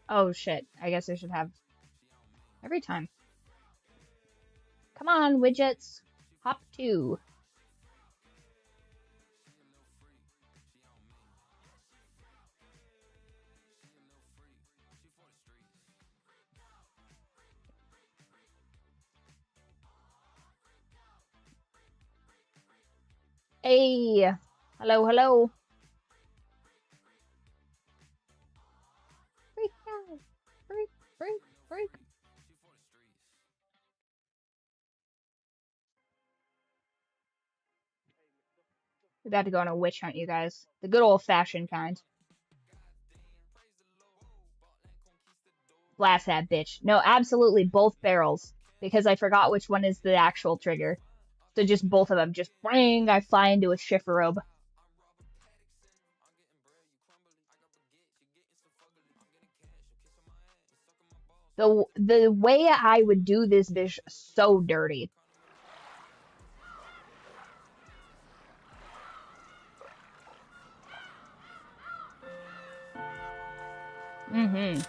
Oh shit. I guess I should have every time. Come on, widgets. Hop 2. Hey. Hello, hello. Freak out. Freak, freak, freak. We got to go on a witch hunt, you guys. The good old-fashioned kind. Blast that bitch. No, absolutely both barrels. Because I forgot which one is the actual trigger. So just both of them. Just bang, I fly into a shifferobe. The way I would do this bitch so dirty. Mm-hmm.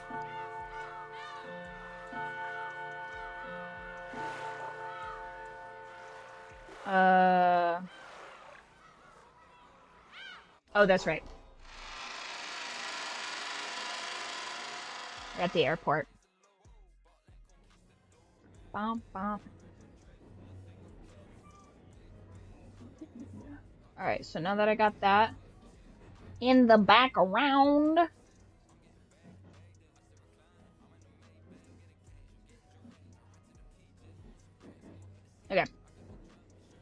Oh, that's right. We're at the airport. Bom, bom. Alright, so now that I got that in the background. Okay.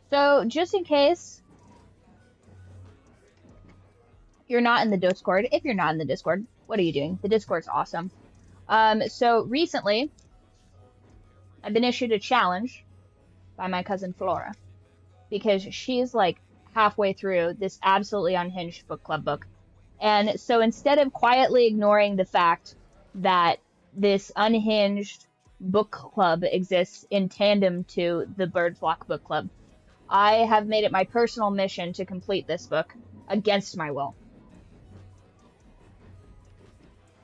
So, just in case you're not in the Discord, if you're not in the Discord, what are you doing? The Discord's awesome. So recently, I've been issued a challenge by my cousin Flora because she's like halfway through this absolutely unhinged book club book. And so instead of quietly ignoring the fact that this unhinged book club exists in tandem to the Byrd Flock book club, I have made it my personal mission to complete this book against my will.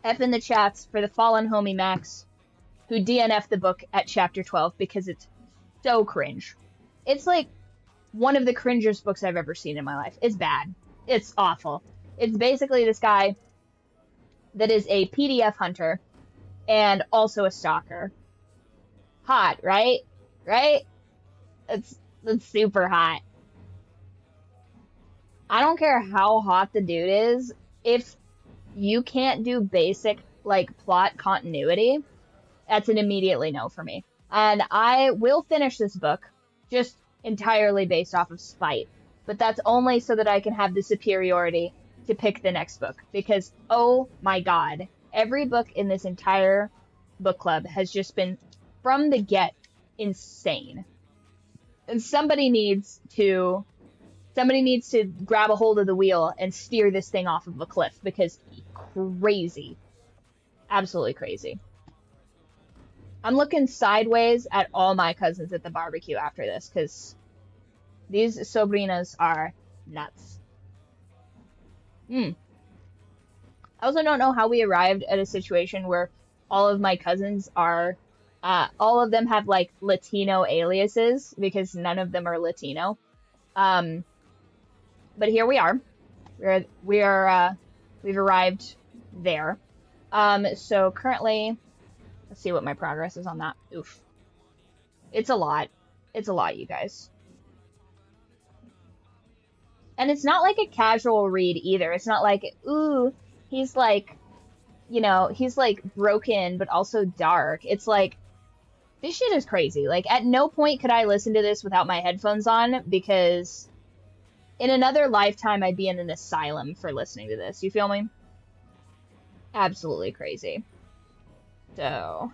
F in the chats for the fallen homie Max, who DNF'd the book at chapter 12 because it's so cringe. It's like one of the cringiest books I've ever seen in my life. It's bad. It's awful. It's basically this guy that is a PDF hunter and also a stalker. Hot, right? Right? It's super hot. I don't care how hot the dude is. If you can't do basic, like, plot continuity, that's an immediately no for me. And I will finish this book just entirely based off of spite. But that's only so that I can have the superiority to pick the next book. Because, oh my god, every book in this entire book club has just been, from the get, insane. And somebody needs to grab a hold of the wheel and steer this thing off of a cliff, because crazy. Absolutely crazy. I'm looking sideways at all my cousins at the barbecue after this, because these sobrinas are nuts. I also don't know how we arrived at a situation where all of my cousins are, all of them have, like, Latino aliases, because none of them are Latino. But here we are. We've arrived there. So currently, let's see what my progress is on that. Oof. It's a lot. It's a lot, you guys. And it's not like a casual read either. It's not like, ooh, he's like, you know, he's like broken, but also dark. It's like, this shit is crazy. Like, at no point could I listen to this without my headphones on, because in another lifetime, I'd be in an asylum for listening to this. You feel me? Absolutely crazy. So,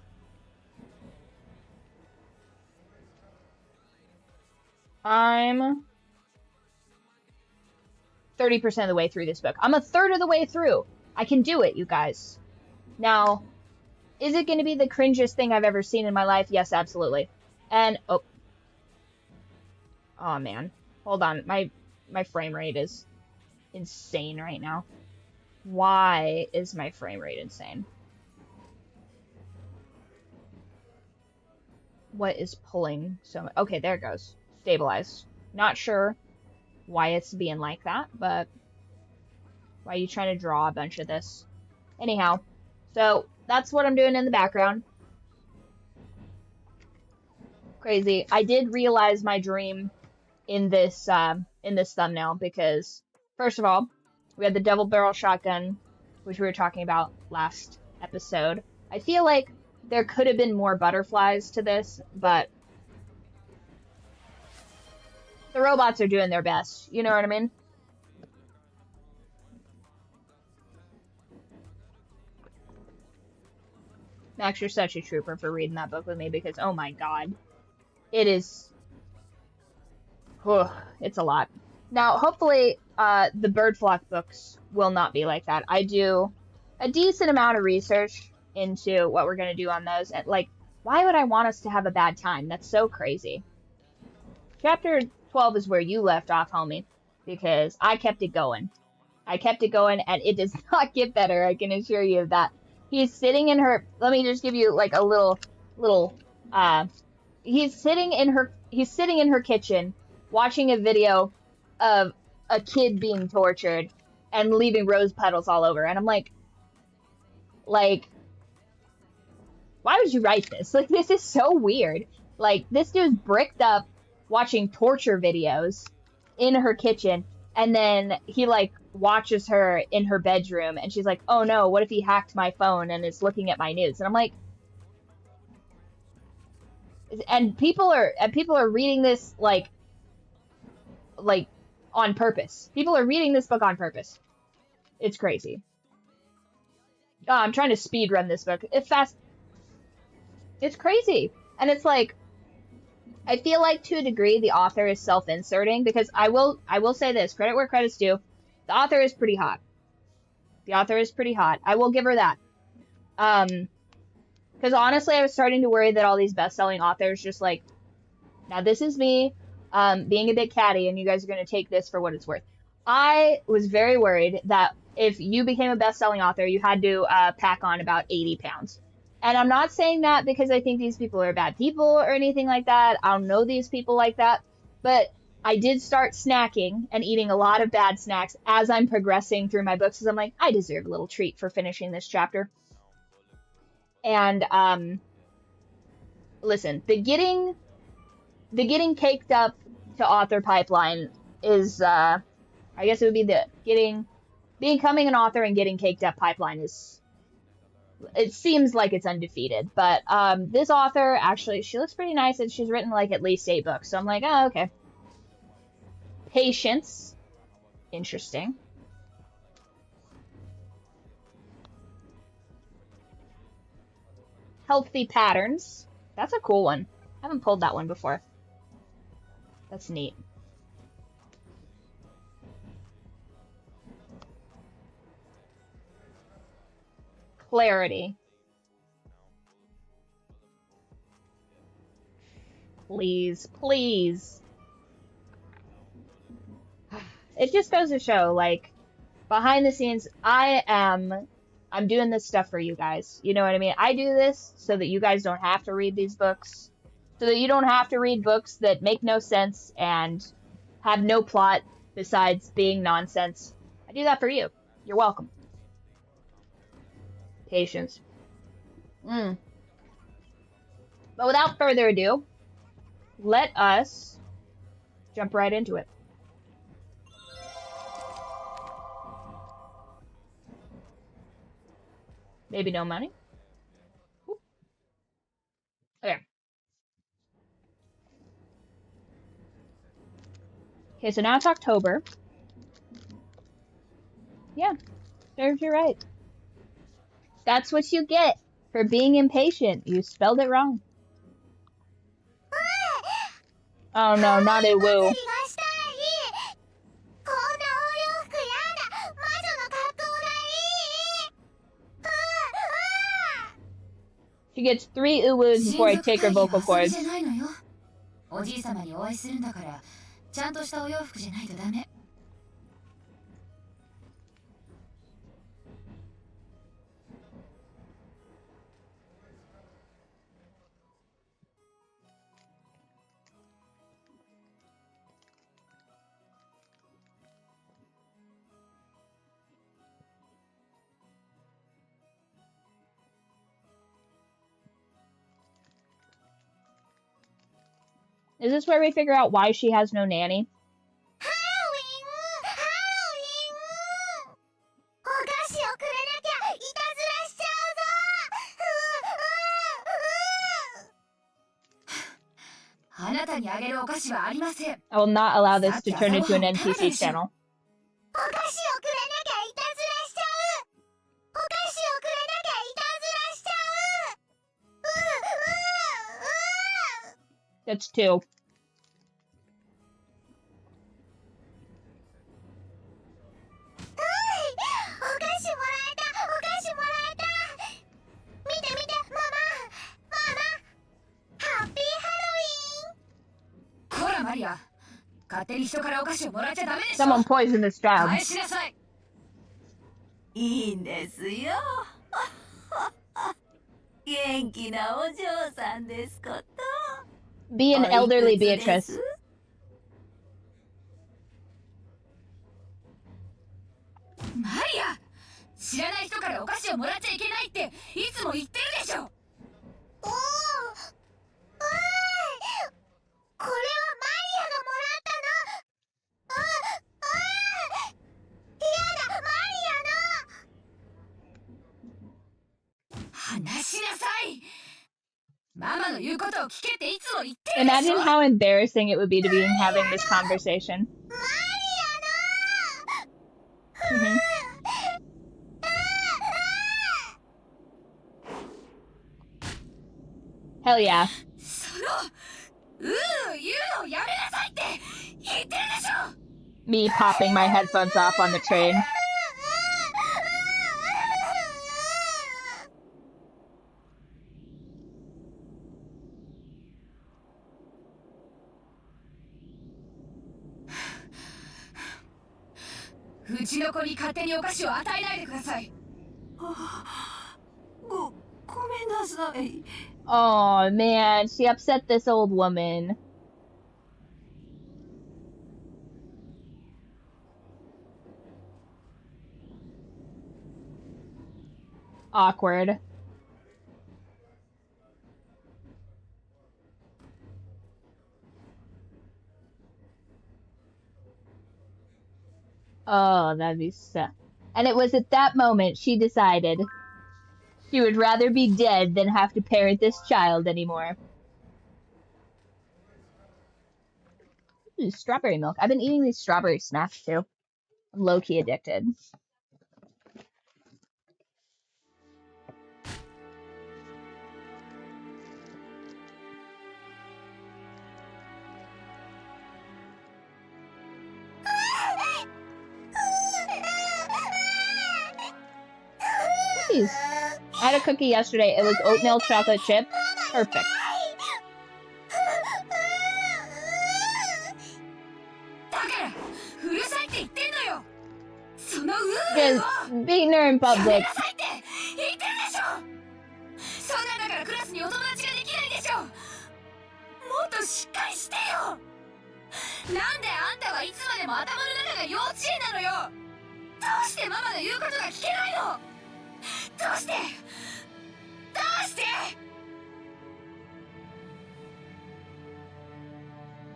I'm 30% of the way through this book. I'm a third of the way through. I can do it, you guys. Now, is it going to be the cringiest thing I've ever seen in my life? Yes, absolutely. And, oh man. Hold on. My frame rate is insane right now. Why is my frame rate insane? What is pulling so much? Okay, there it goes. Stabilize. Not sure why it's being like that, but why are you trying to draw a bunch of this? Anyhow, so that's what I'm doing in the background. Crazy. I did realize my dream in this thumbnail because, first of all, we had the double barrel shotgun, which we were talking about last episode. I feel like there could have been more butterflies to this, but the robots are doing their best. You know what I mean? Max, you're such a trooper for reading that book with me because, oh my god, it is, it's a lot. Now, hopefully, the Byrd Flock books will not be like that. I do a decent amount of research into what we're going to do on those. And, like, why would I want us to have a bad time? That's so crazy. Chapter 12 is where you left off, homie, because I kept it going. I kept it going, and it does not get better, I can assure you of that. He's sitting in her, let me just give you, like, a little, he's sitting in her kitchen, watching a video of a kid being tortured, and leaving rose petals all over, and I'm like, why would you write this? Like, this is so weird. Like, this dude's bricked up, watching torture videos in her kitchen, and then he, like, watches her in her bedroom, and she's like, oh no, what if he hacked my phone and is looking at my news? And I'm like, and people are reading this, like on purpose. People are reading this book on purpose. It's crazy. Oh, I'm trying to speed run this book. It's crazy. And it's like, I feel like to a degree the author is self-inserting because I will say this, credit where credit's due. The author is pretty hot. The author is pretty hot. I will give her that. Because honestly, I was starting to worry that all these best-selling authors just like, now this is me being a bit catty and you guys are going to take this for what it's worth. I was very worried that if you became a best-selling author, you had to pack on about 80 pounds. And I'm not saying that because I think these people are bad people or anything like that. I don't know these people like that. But I did start snacking and eating a lot of bad snacks as I'm progressing through my books. Because I'm like, I deserve a little treat for finishing this chapter. And listen, the getting caked up to author pipeline is, I guess it would be the becoming an author and getting caked up pipeline is, it seems like it's undefeated. But this author, actually, she looks pretty nice and she's written like at least 8 books. So I'm like, oh, okay. Patience. Interesting. Healthy patterns. That's a cool one. I haven't pulled that one before. That's neat. Clarity. Please, please. It just goes to show, like, behind the scenes, I'm doing this stuff for you guys. You know what I mean? I do this so that you guys don't have to read these books. So that you don't have to read books that make no sense and have no plot besides being nonsense. I do that for you. You're welcome. Patience. But without further ado, let us jump right into it. Maybe no money. Oop. Okay. Okay, so now it's October. Yeah, serves you right. That's what you get for being impatient. You spelled it wrong. Oh no, not a woo. She gets 3 uwus before I take her vocal cords. Is this where we figure out why she has no nanny? I will not allow this to turn into an NPC channel. That's 2. Someone poisoned this child. Be an elderly Beatrice. Imagine how embarrassing it would be to be having this conversation. Hell yeah. Me popping my headphones off on the train. Oh man, she upset this old woman. Awkward. Oh, that'd be so... And it was at that moment she decided she would rather be dead than have to parent this child anymore. Ooh, strawberry milk. I've been eating these strawberry snacks too. I'm low-key addicted. Cookies. I had a cookie yesterday. It was oatmeal chocolate chip. Perfect. Just beating her in public.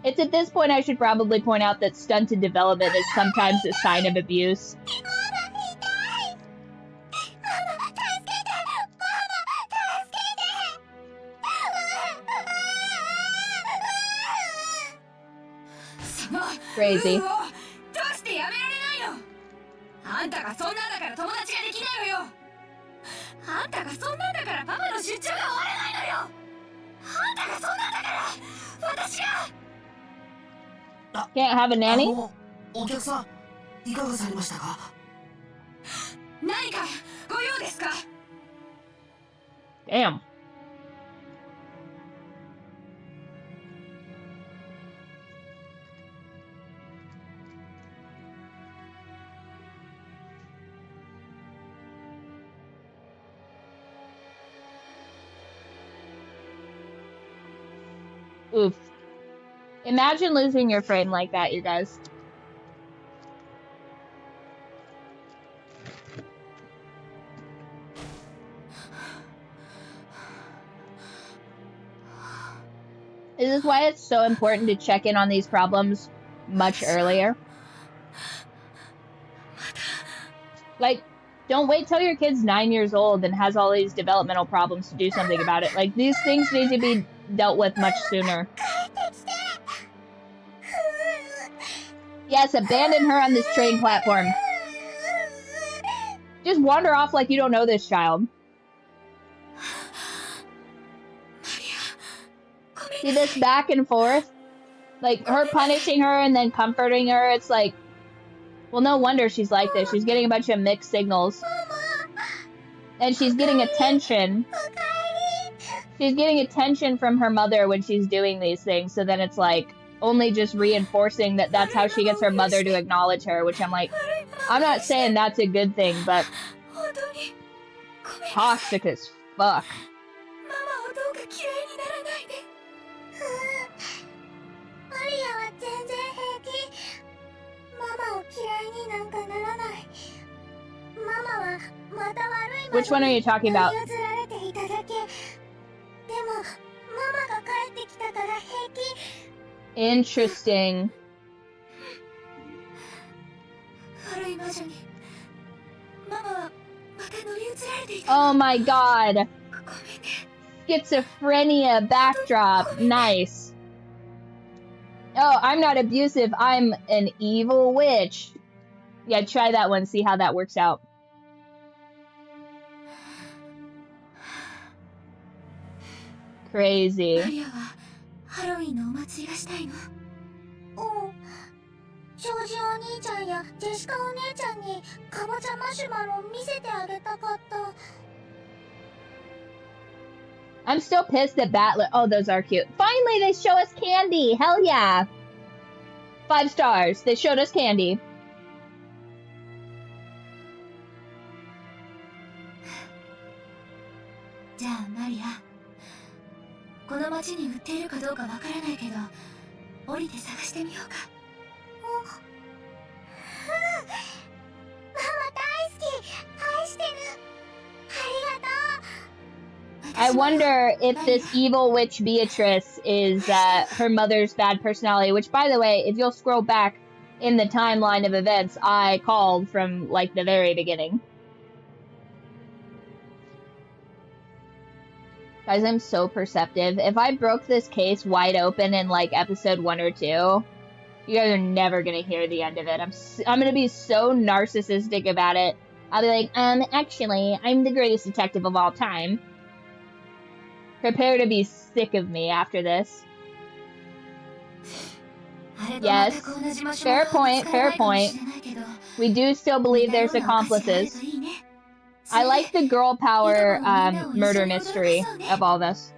It's at this point I should probably point out that stunted development is sometimes a sign of abuse. Crazy. Can't have a nanny? Damn. Oof. Imagine losing your friend like that, you guys. This is why it's so important to check in on these problems much earlier. Like, don't wait till your kid's 9 years old and has all these developmental problems to do something about it. Like, these things need to be dealt with much sooner. Yes, abandon her on this train platform. Just wander off like you don't know this child. See this back and forth? Like, her punishing her and then comforting her, it's like, well, no wonder she's like this. She's getting a bunch of mixed signals. And she's getting attention. She's getting attention from her mother when she's doing these things, so then it's like, only just reinforcing that that's how she gets her mother to acknowledge her, which I'm like, I'm not saying that's a good thing, but toxic as fuck. Which one are you talking about? Interesting. Oh my god. Schizophrenia backdrop. Nice. Oh, I'm not abusive. I'm an evil witch. Yeah, try that one. See how that works out. Crazy. I'm still pissed at Battler. Oh, those are cute. Finally, they show us candy. Hell yeah. 5 stars. They showed us candy. I wonder if this evil witch Beatrice is her mother's bad personality, which, by the way, if you'll scroll back in the timeline of events, I called from, like, the very beginning. Guys, I'm so perceptive. If I broke this case wide open in, like, episode 1 or 2, you guys are never gonna hear the end of it. I'm gonna be so narcissistic about it. I'll be like, actually, I'm the greatest detective of all time. Prepare to be sick of me after this. Yes, fair point, fair point. We do still believe there's accomplices. I like the girl power murder mystery of all this.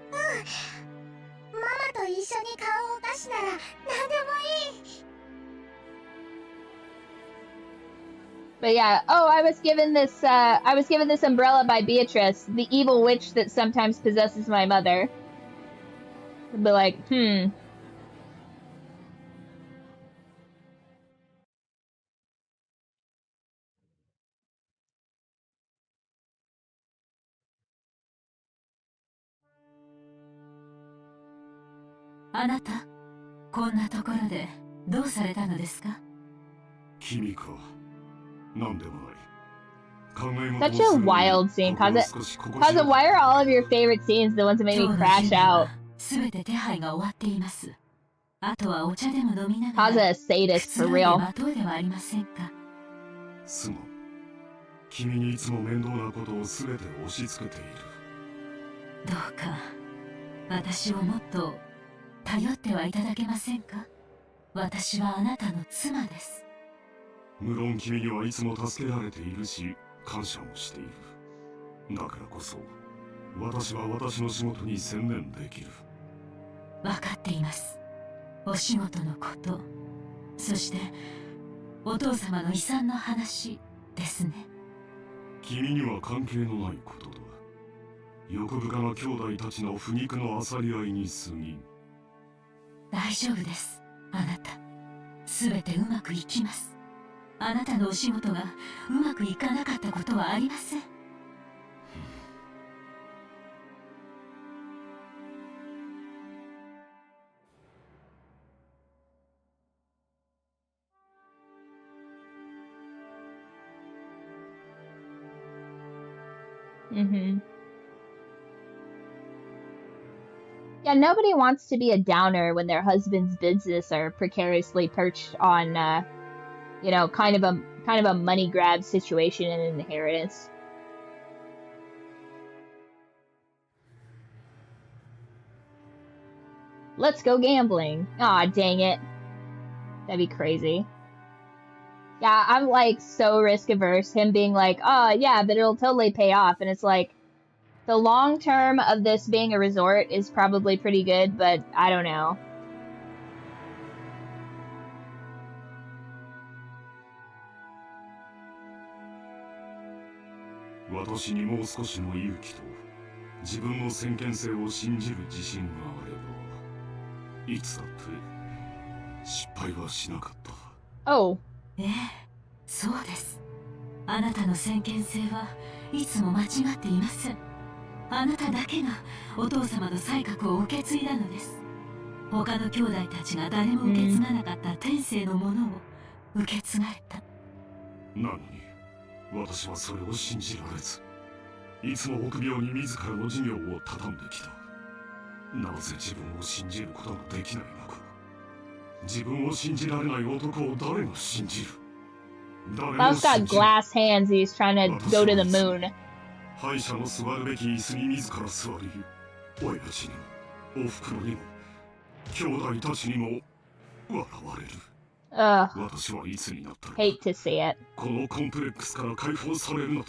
But yeah, oh, I was given this umbrella by Beatrice, the evil witch that sometimes possesses my mother. I'd be like, Such a wild scene. Kaza, why are all of your favorite scenes the ones that make me crash out? Kaza a sadist for real. Mm-hmm. Yeah, nobody wants to be a downer when their husband's business are precariously perched on, you know, kind of a money grab situation and an inheritance. Let's go gambling. Aw, dang it. That'd be crazy. Yeah, I'm like so risk averse. Him being like, oh yeah, but it'll totally pay off. And it's like, the long term of this being a resort is probably pretty good, but I don't know. Oh. ええ、そうです。あなたの先見性はいつも間違っていません。あなただけがお父様の才覚を受け継いだのです。他の兄弟たちが誰も受け継がなかった天性のものを受け継がれた。なのに、私はそれを信じられず、いつも臆病に自らの事業を畳んできた。なぜ自分を信じることができないのか。自分を信じられない男を誰が信じる。Klaus got glass hands. He's trying to go to the moon. 敗者の座るべき椅子に自ら座り、親父にも、お袋にも、兄弟たちにも笑われる。私はいつになったら、hate to see it. このコンプレックスから解放されるのだ。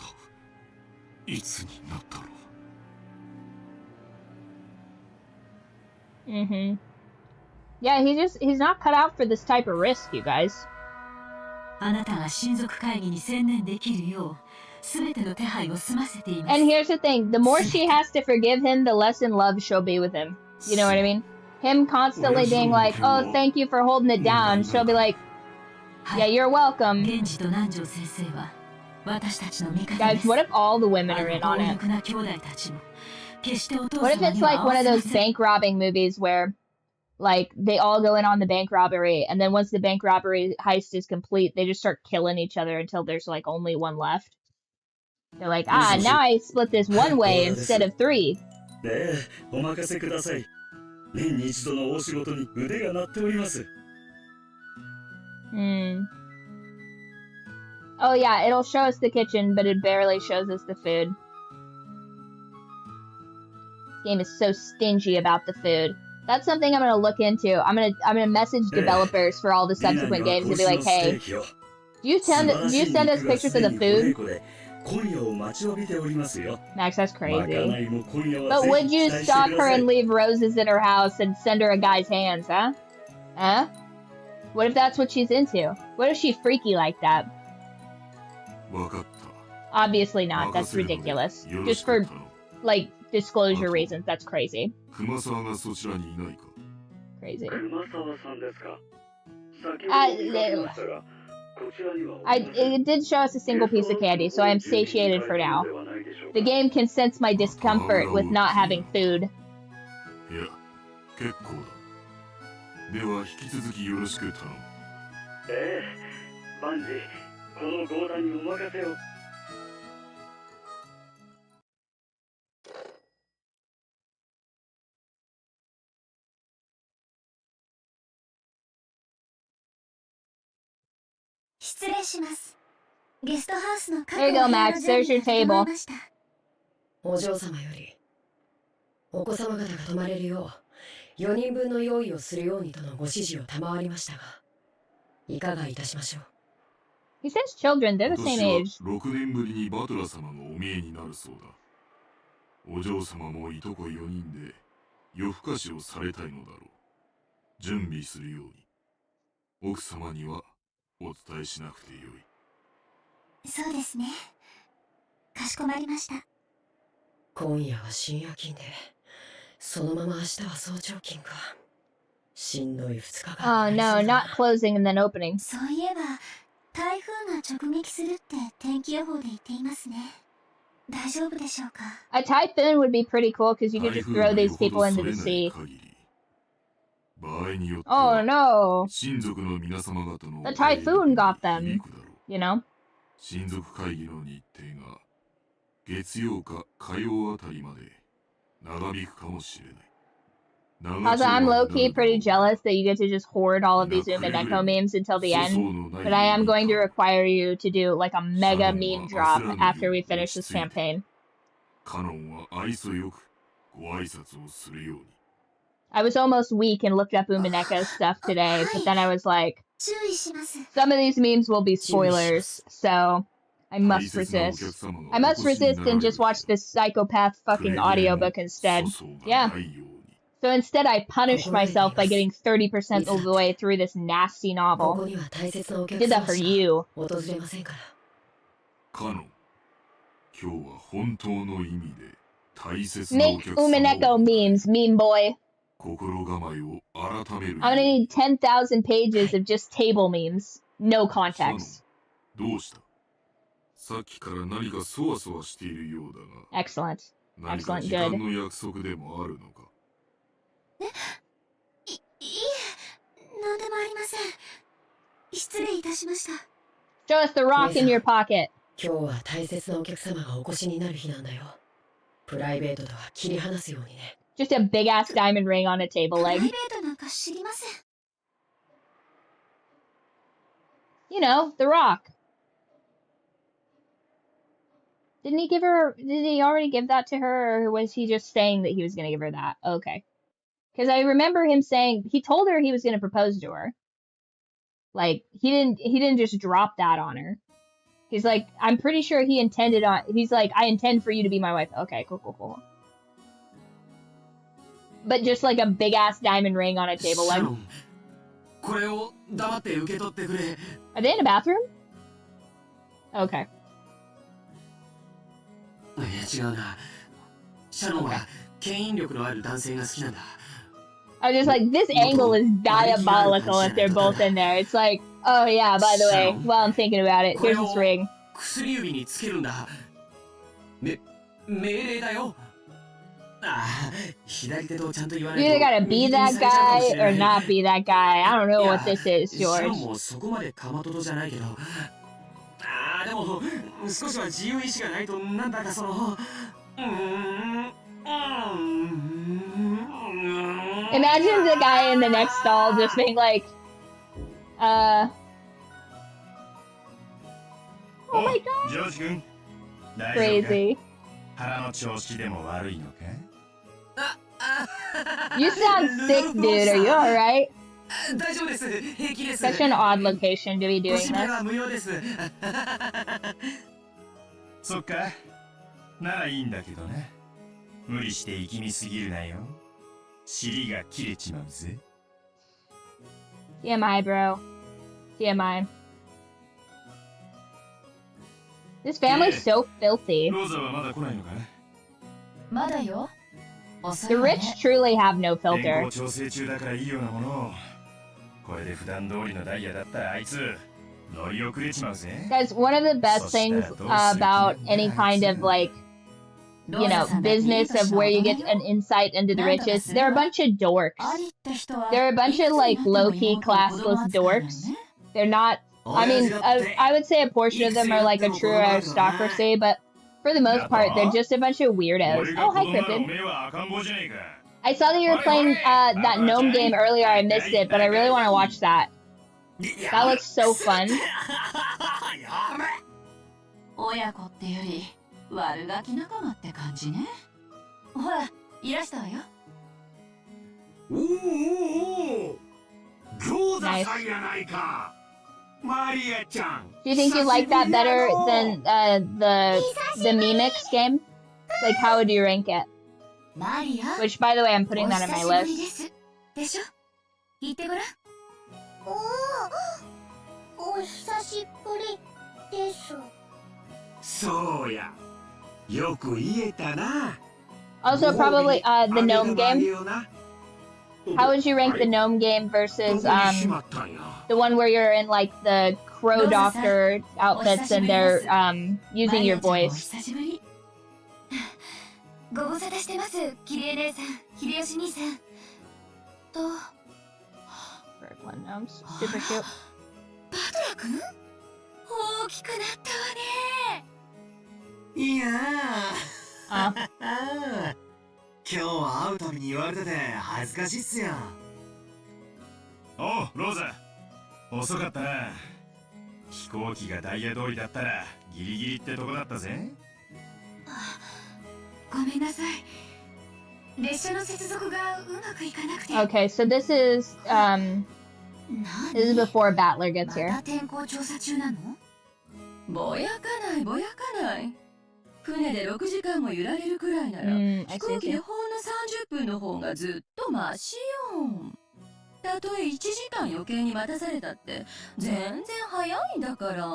いつになったろう。Mm-hmm. Yeah, he's not cut out for this type of risk, you guys. あなたが親族会議に専念できるよう、すべての手配を済ませています。And here's the thing, the more she has to forgive him, the less in love she'll be with him. You know what I mean? Him constantly being like, oh, thank you for holding it down. She'll be like, yeah, you're welcome. Guys, what if all the women are in on it? What if it's like one of those bank robbing movies where, like, they all go in on the bank robbery, and then once the bank robbery heist is complete, they just start killing each other until there's, like, only one left? They're like, ah, now I split this one way instead of three. Oh yeah, it'll show us the kitchen, but it barely shows us the food. This game is so stingy about the food. That's something I'm gonna look into. I'm gonna message developers for all the subsequent games and be like, hey, do you send us pictures of the food? Max, that's crazy. But would you stalk her and leave roses in her house and send her a guy's hands, huh? Huh? What if that's what she's into? What if she's freaky like that? Obviously not. That's ridiculous. Just for, like, disclosure reasons, that's crazy. Crazy. It did show us a single piece of candy, so I am satiated for now. The game can sense my discomfort with not having food. There you go, Max. There's your table. お嬢様よりお子様方が泊まれるよう4人分の用意をするようにとのご指示を賜りましたがいかがいたしましょう。 He says children, they're the same age. 6年ぶりにバトラー様がお見えになるそうだ。お嬢様もいとこ4人で夜更かしをされたいのだろう。準備するように奥様にはお伝えしなくてよい。そうですね。かしこまりました。今夜は深夜勤でそのまま明日は早朝勤か。しんどい2日間。 Oh no, not closing and then opening. そういえば台風が直撃するって天気予報で言っていますね。大丈夫でしょうか。 A typhoon would be pretty cool because you could just throw these people into the sea. Oh no! The typhoon got them, you know? 親族会議の日程が月曜か火曜あたりまで長引くかもしれない。 Also, I'm low-key pretty jealous that you get to just hoard all of these Umineko memes until the end, but I am going to require you to do like a mega meme drop after we finish this campaign. I was almost weak and looked up Umineko's stuff today, but then I was like, some of these memes will be spoilers, so I must resist. I must resist and just watch this psychopath fucking audiobook instead. Yeah. So instead, I punished myself by getting 30% of the way through this nasty novel. I did that for you. Make Umineko memes, meme boy. I'm gonna need 10,000 pages of just table memes. No context. Excellent. Excellent, good. Show us the rock in your pocket. Just a big ass diamond ring on a table leg. You know, the rock. Did he already give that to her, or was he just saying that he was gonna give her that? Okay. Because I remember him saying, he told her he was gonna propose to her. Like, he didn't just drop that on her. He's like, I'm pretty sure he's like, I intend for you to be my wife. Okay, cool. But just like a big ass diamond ring on a table leg. Are they in a bathroom? Okay. I was just like, this angle is diabolical if they're both in there. It's like, oh yeah, by the way, while I'm thinking about it, here's this ring. You either gotta be that guy or not be that guy. I don't know what this is, George. Imagine the guy in the next stall just being like, oh my god. Crazy. You sound sick, dude. Are you alright? Such an odd location to be doing this. TMI, bro. TMI. This family's so filthy. The rich truly have no filter. Guys, one of the best things about any kind of, like, you know, business of where you get an insight into the riches, they're a bunch of dorks. They're a bunch of, like, low-key classless dorks. They're not, I mean, I would say a portion of them are, like, a true aristocracy, but for the most part, they're just a bunch of weirdos. Oh, hi, Cryptid. I saw that you were playing that gnome game earlier. I missed it, but I really want to watch that. That looks so fun. Nice. Do you think you like that better than the Mimix game? Like, how would you rank it? Which, by the way, I'm putting that on my list. Also, probably the gnome game. How would you rank the gnome game versus the one where you're in, like, the crow doctor outfits and they're using your voice? Brooklyn gnomes, super cute. Oh, 大きくなったわね。いやあー今日は会うたびに言われてて恥ずかしいっすよ。おう、ローズ。遅かったな。飛行機がダイヤ通りだったらギリギリってとこだったぜ。ごめんなさい。列車の接続がうまくいかなくて。Okay, so this is before Battler gets ま here. た天候調査中なの？ぼやかないぼやかない。船で6時間も揺られるくらいなら、飛行機でほんの30分の方がずっとマシよ。たとえ1時間余計に待たされたって全然早いんだから。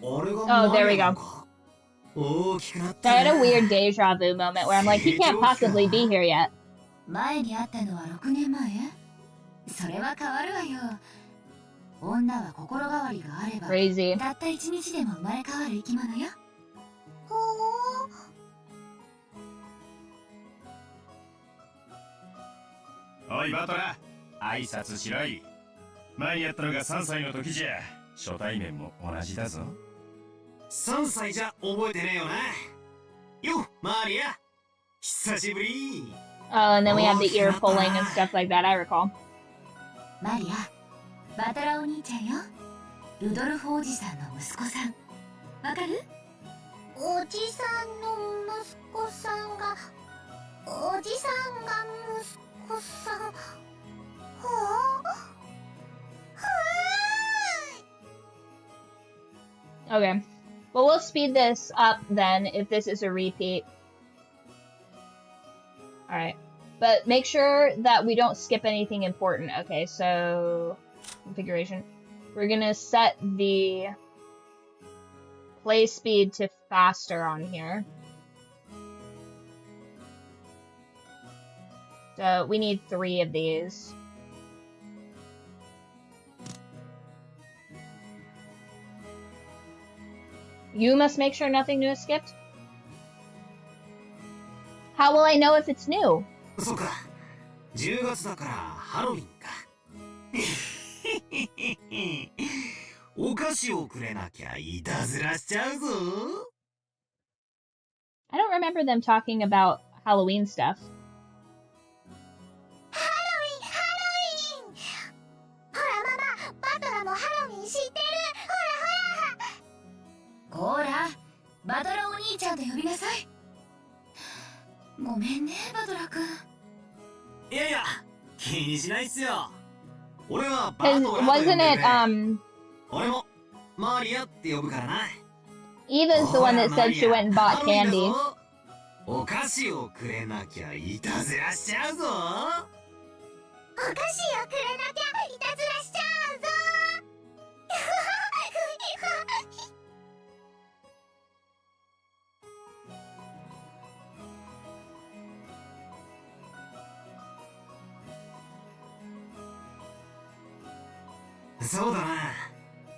Oh, there we go. So I had a weird deja vu moment where I'm like, he can't possibly be here yet. 前に会ったのは6年前？それは変わるわよ。女は心変わりがあれば、 Crazy. たった1日でも生まれ変わる生き物よ。ほおい、バトラー、挨拶しろい。前にやったのが3歳の時じゃ、初対面も同じだぞ。3歳じゃ覚えてねえよな。よ、マーリア。久しぶり。Oh, and then we have the ear pulling and stuff like that, I recall. マリア、バトラお兄ちゃんよ。ルドルフおじさんの息子さん。わかる？おじさんの息子さんが、おじさんが息子さん。ほー。Okay. Well, we'll speed this up then if this is a repeat. Alright. But make sure that we don't skip anything important. Okay, so configuration. We're gonna set the play speed to faster on here. So we need 3 of these. You must make sure nothing new is skipped. How will I know if it's new? そうか。10月だからハロウィンか。お菓子をくれなきゃいたずらしちゃうぞ。I don't remember them talking about Halloween stuff. ハロウィンほらママ、バトラもハロウィン知ってる。こーら、バトラお兄ちゃんと呼びなさい。ごめんね、バトラ君。いやいや、気にしないっすよ。俺はバ Cause トラと呼んで wasn't く it れ。俺もマリアって呼ぶからな。 Eva's the one that said she went and bought ハロウィンだ candy. ぞ。お菓子をくれなきゃいたずらしちゃうぞ。お菓子をくれなきゃいたずらしちゃうぞ。そうだな。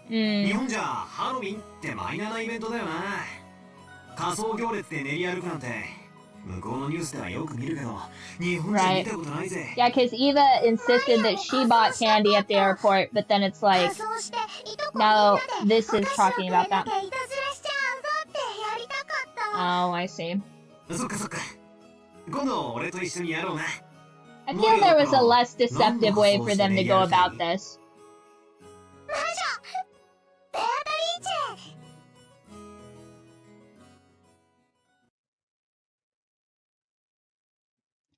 日 Mm. 本じゃハロウィンってマイナーなイベントだよな。仮装行列で練り歩くなんて向こうのニュースではよく見るけど、日本じゃ見たことないぜ。 Yeah, because Eva insisted that she bought candy at the airport, but then it's like, 仮装していとこ no, みんなで this is お菓子をく talking れ about な that. きゃいたずらしちゃうぞってやりたかったわ。 Oh, I see. そっかそっか。今度俺と一緒にやろうな。 I feel there was a less deceptive way for them to go about this. 魔女ベアトリーチェ。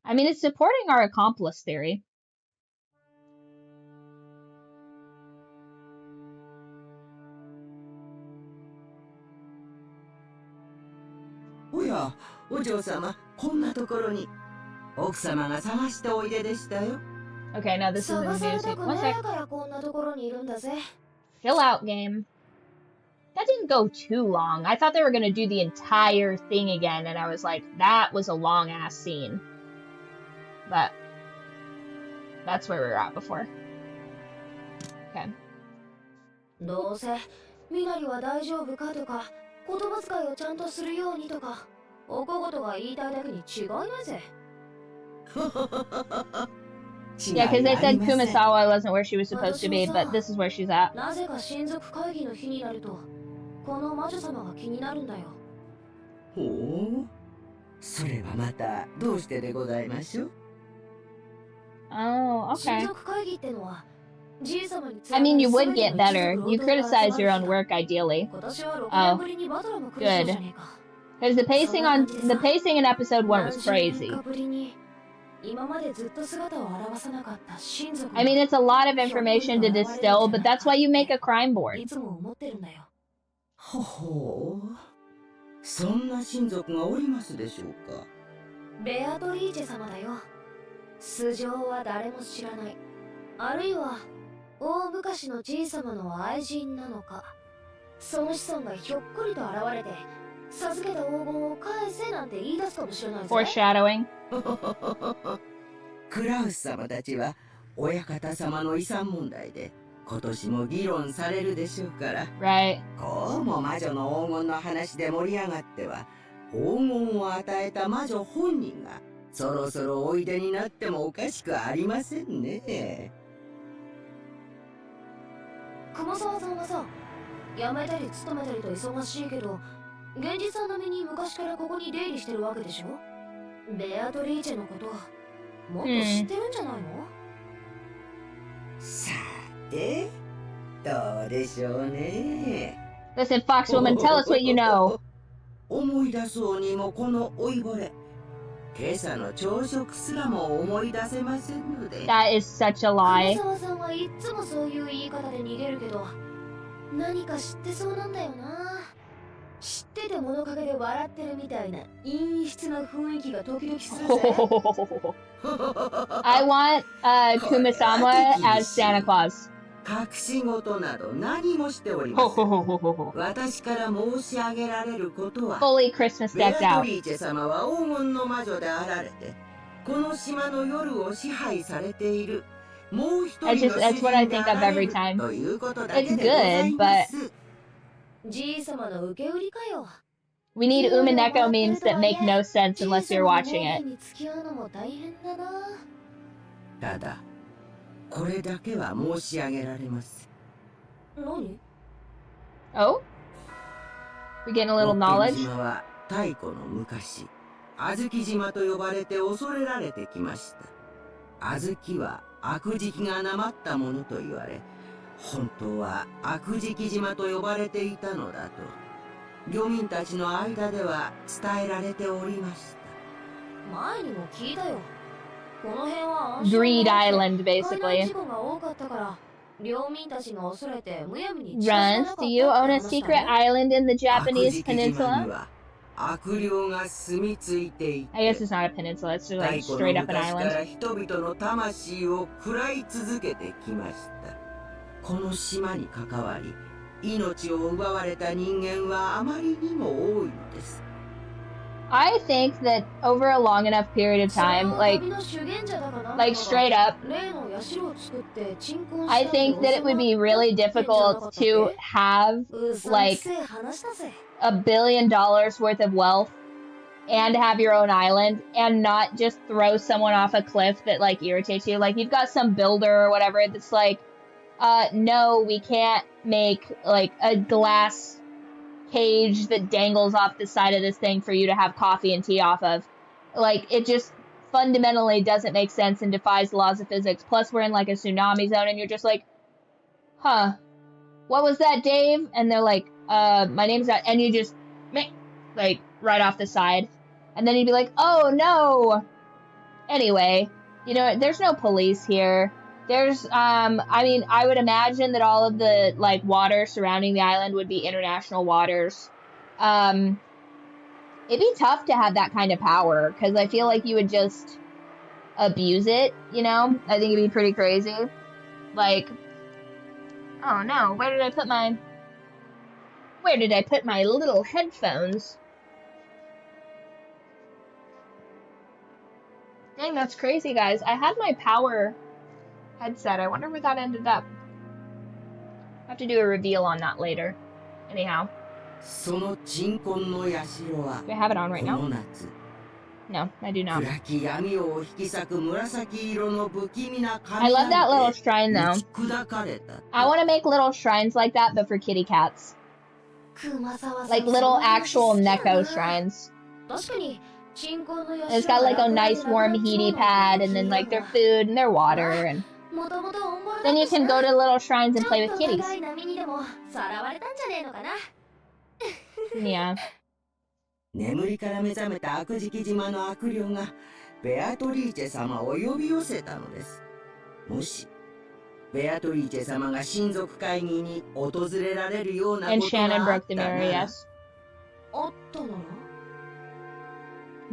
I mean, it's supporting our accomplice theory. おや、お嬢様、こんなところに。奥様が探しておいででしたよ。Okay, now this is 探され music. たく One ね sec. えからこんなところにいるんだぜ。 Chill out, game. That didn't go too long. I thought they were gonna do the entire thing again, and I was like, that was a long ass scene. But that's where we were at before. Okay. どうせみなりは大丈夫かとか、言葉遣いをちゃんとするようにとか、お小言が言いたいだけに違いないぜ。 Yeah, because they said Kumasawa wasn't where she was supposed to be, but this is where she's at. なぜか親族会議の日になると、この魔女様が気になるんだよ。ほう、それはまたどうしてでございましょう。 Oh, 親 okay. 族会議ってのは、じい様に I mean, you would get better. You criticize your own work, ideally. 今年は6年ぶりにバトラも来るそうじゃねえか。 Because the pacing in episode 1 was crazy. 今までずっと姿を現さなかった親族。 I mean, it's a lot of information to distill, but that's why you make a crime board. いつも思ってるんだよ。ほほう、そんな親族がおりますでしょうか。ベアトリーチェ様だよ。素性は誰も知らない。あるいは大昔のじい様の愛人なのか。その子孫がひょっこりと現れて、授けた黄金を返せなんて言い出すかもしれないぜ。 Foreshadowing. クラウス様たちは親方様の遺産問題で今年も議論されるでしょうから。Right. こうも魔女の黄金の話で盛り上がっては、黄金を与えた魔女本人がそろそろおいでになってもおかしくありませんね。熊沢さんはさ、辞めたり勤めたりと忙しいけど、現実は並みに昔からここに出入りしてるわけでしょ。ベアトリーチェのこともっと知ってるんじゃないの？さて、どうでしょうね。 Listen, Foxwoman, tell us what you know. 思い出そうにもこの老いぼれ、今朝の朝食すらも思い出せませんので。 That is such a lie. 熊沢さんはいつもそういう言い方で逃げるけど、何か知ってそうなんだよな。知ってて物陰で笑ってるみたいな陰湿な雰囲気が時々するぜ。I want Kumasama as Santa Claus. 隠し事など何もしておりません。私から申し上げられることは、 Fully Christmas ベア decked ト out. リーチェ様は黄金の魔女であられて、この島の夜を支配されているもう一人の主人であられるということだけでございます。じい様の受け売りかよ。 We need Umineko memes that make no sense unless you're watching it. ただ、これだけは申し上げられます。何？ Oh? We getting a little ホッケン knowledge? 島は太古の昔、小豆島と呼ばれて恐れられてきました。小豆は悪食がなまったものと言われ、本当は悪食島と呼ばれていたのだと漁民たちの間では伝えられておりました。前にも聞いたよ。この辺は Greed Island, basically. 事故が多かったから、領民たちが恐れてむやみに Runs, do you own a secret island in the Japanese 悪食島に peninsula? は悪霊が住み着いていて、 I guess it's not a peninsula, it's just 太 like 古 straight の up an 昔か island. ら人々の魂を喰らい続けてきました。この島に関わり命を奪われた人間はあまりにも多いのです。 I think that over a long enough period of time, like straight up, I think that it would be really difficult to have like $1 billion worth of wealth and have your own island and not just throw someone off a cliff that like irritates you. Like you've got some builder or whatever that's like, no, we can't make like a glass cage that dangles off the side of this thing for you to have coffee and tea off of. Like, it just fundamentally doesn't make sense and defies the laws of physics. Plus, we're in like a tsunami zone and you're just like, huh, what was that, Dave? And they're like, my name's that, and you just, like, right off the side. And then you'd be like, oh no. Anyway, you know, there's no police here. There's, I mean, I would imagine that all of the, like, water surrounding the island would be international waters. It'd be tough to have that kind of power, because I feel like you would just abuse it, you know? I think it'd be pretty crazy. Like, oh no, where did I put my little headphones? Dang, that's crazy, guys. I had my power headset. I wonder where that ended up. I'll have to do a reveal on that later. Anyhow. Do I have it on right now? No, I do not. I love that little shrine though. I want to make little shrines like that, but for kitty cats. Like little actual Neko shrines. It's got like a nice warm heaty pad and then like their food and their water, and then you can go to little shrines and play with kitties. Yeah. 眠りから目覚めた悪食島の悪霊がベアトリーチェ様を呼び寄せたのです。もしベアトリーチェ様が親族会議に訪れられるようなことがあったなら。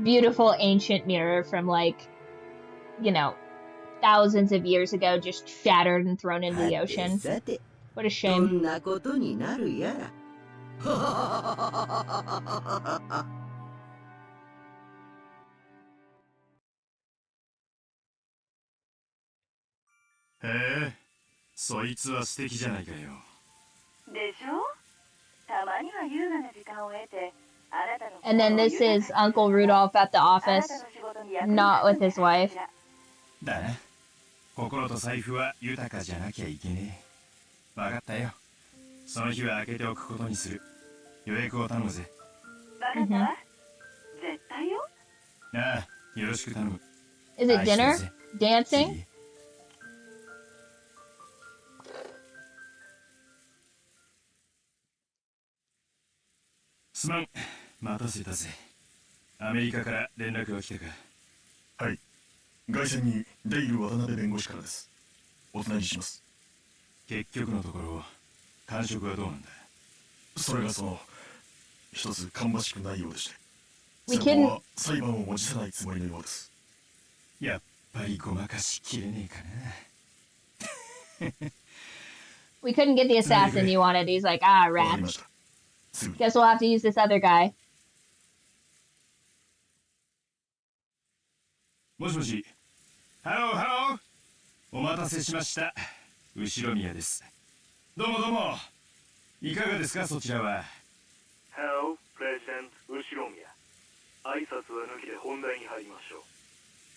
Beautiful ancient mirror from like, you know, thousands of years ago, just shattered and thrown into the ocean. What a shame. どんなことになるやら。へえ、そいつは素敵じゃないかよ。でしょ？たまには優雅な時間を得て、あなたの And then this is Uncle Rudolph at the office, not with his wife. だな。心と財布は豊かじゃなきゃいけねえ。わかったよ。その日は開けておくことにする。予約を頼むぜ。わかったわ。絶対よ。ああ、よろしく頼む。Is it dinner? Dancing? すまん、待たせたぜ。アメリカから連絡が来たか。はい。外線にデイル渡辺弁護士からです。おつなぎします。結局のところ、感触はどうなんだ？それが一つ芳しくないようでして。We 先 can... 方は裁判を持ちせないつもりのようです。やっぱりごまかしきれねえかな。We couldn't get the assassin you wanted. He's like, ah, rats. Guess we'll have to use this other guy. もしもし。ハローハロー。お待たせしました。後宮です。どうもどうも。いかがですか、そちらは。Hello, President 後宮。挨拶は抜きで本題に入りましょ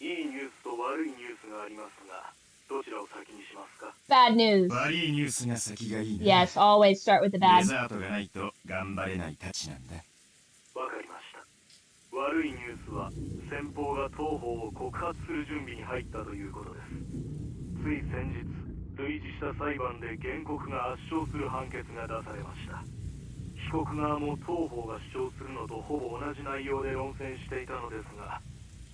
う。いいニュースと悪いニュースがありますが、どちらを先にしますか？ Bad news. 悪いニュースが先がいいな。Yes, always start with the bad. デザートがないと頑張れないたちなんだ。わかりました。悪いニュースは先方が当方を告発する準備に入ったということです。つい先日、類似した裁判で原告が圧勝する判決が出されました。被告側も当方が主張するのとほぼ同じ内容で論戦していたのですが、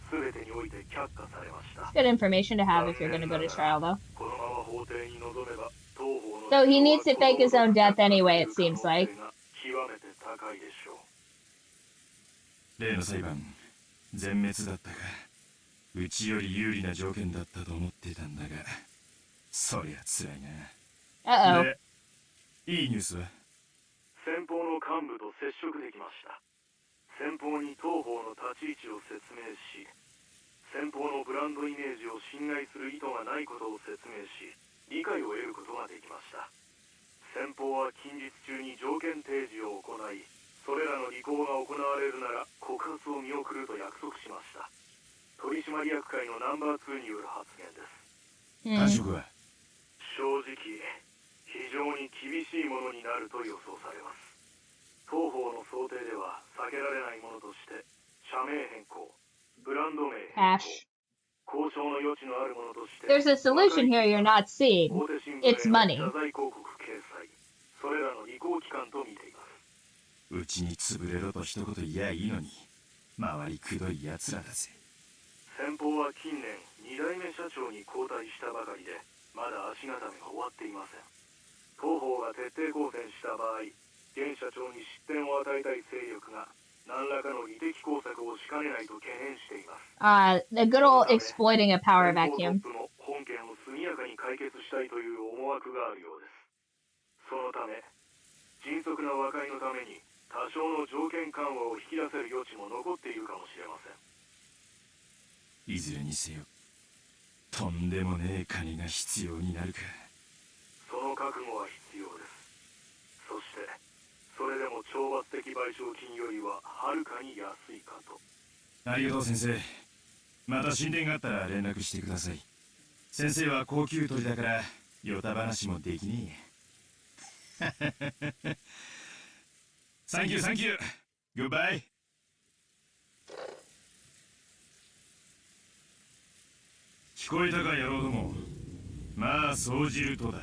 全てにおいて却下されました。Good information to have if you're going to go to trial, though. このまま法廷に臨めば、当方の So he needs to fake his own death anyway, it seems like. 極めて高いでしょう。例の裁判、全滅だったか。うちより有利な条件だったと思ってたんだが、そりゃ辛いな。Uh-oh. で、いいニュースは？先方の幹部と接触できました。先方に当方の立ち位置を説明し、先方のブランドイメージを侵害する意図がないことを説明し、理解を得ることができました。先方は近日中に条件提示を行い、それらの履行が行われるなら告発を見送ると約束しました。取締役会のナンバー2による発言です。感触は？正直、非常に厳しいものになると予想されます。当方の想定では避けられないものとして、社名変更、ブランド名変更、交渉の余地のあるものとして、There's a solution here you're not seeing. It's money. 謝罪広告掲載、それらの履行期間と見ています。うちに潰れろと一言言やいいのに、周りくどい奴らだぜ。先方は近年2代目社長に交代したばかりで、まだ足固めが終わっていません。当方が徹底抗戦した場合、現社長に失点を与えたい勢力が何らかの利的工作をしかねないと懸念しています。The good old exploiting a power vacuum. の本件を速やかに解決したいという思惑があるようです。そのため、迅速な和解のために多少の条件緩和を引き出せる余地も残っているかもしれません。いずれにせよ、とんでもねえ金が必要になるか。その覚悟は必要です。そして、それでも懲罰的賠償金よりははるかに安いかと。ありがとう先生。また進展があったら連絡してください。先生は高級鳥だからヨタ話もできねえ。サンキューサンキュー。グッバイ。聞こえたか野郎ども。まあそうじるとだ。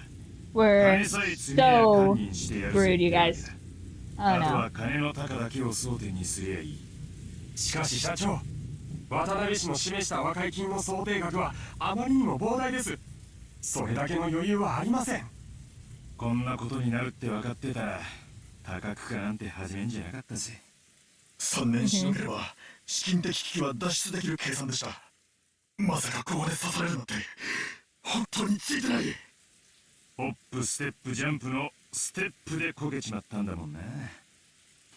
We're 金さえ積みや so 堪忍してやる rude, ぜ you ってわけ guys. だ。 Oh あと no. は金の高だけを争点にすりゃいい。しかし社長、渡辺氏の示した和解金の想定額はあまりにも膨大です。それだけの余裕はありません。こんなことになるって分かってたら高くかなんて始めんじゃなかったぜ。3年しのげれば資金的危機は脱出できる計算でした。まさかここで刺されるなんて本当についてない。ホップステップジャンプのステップでこけちまったんだもんな。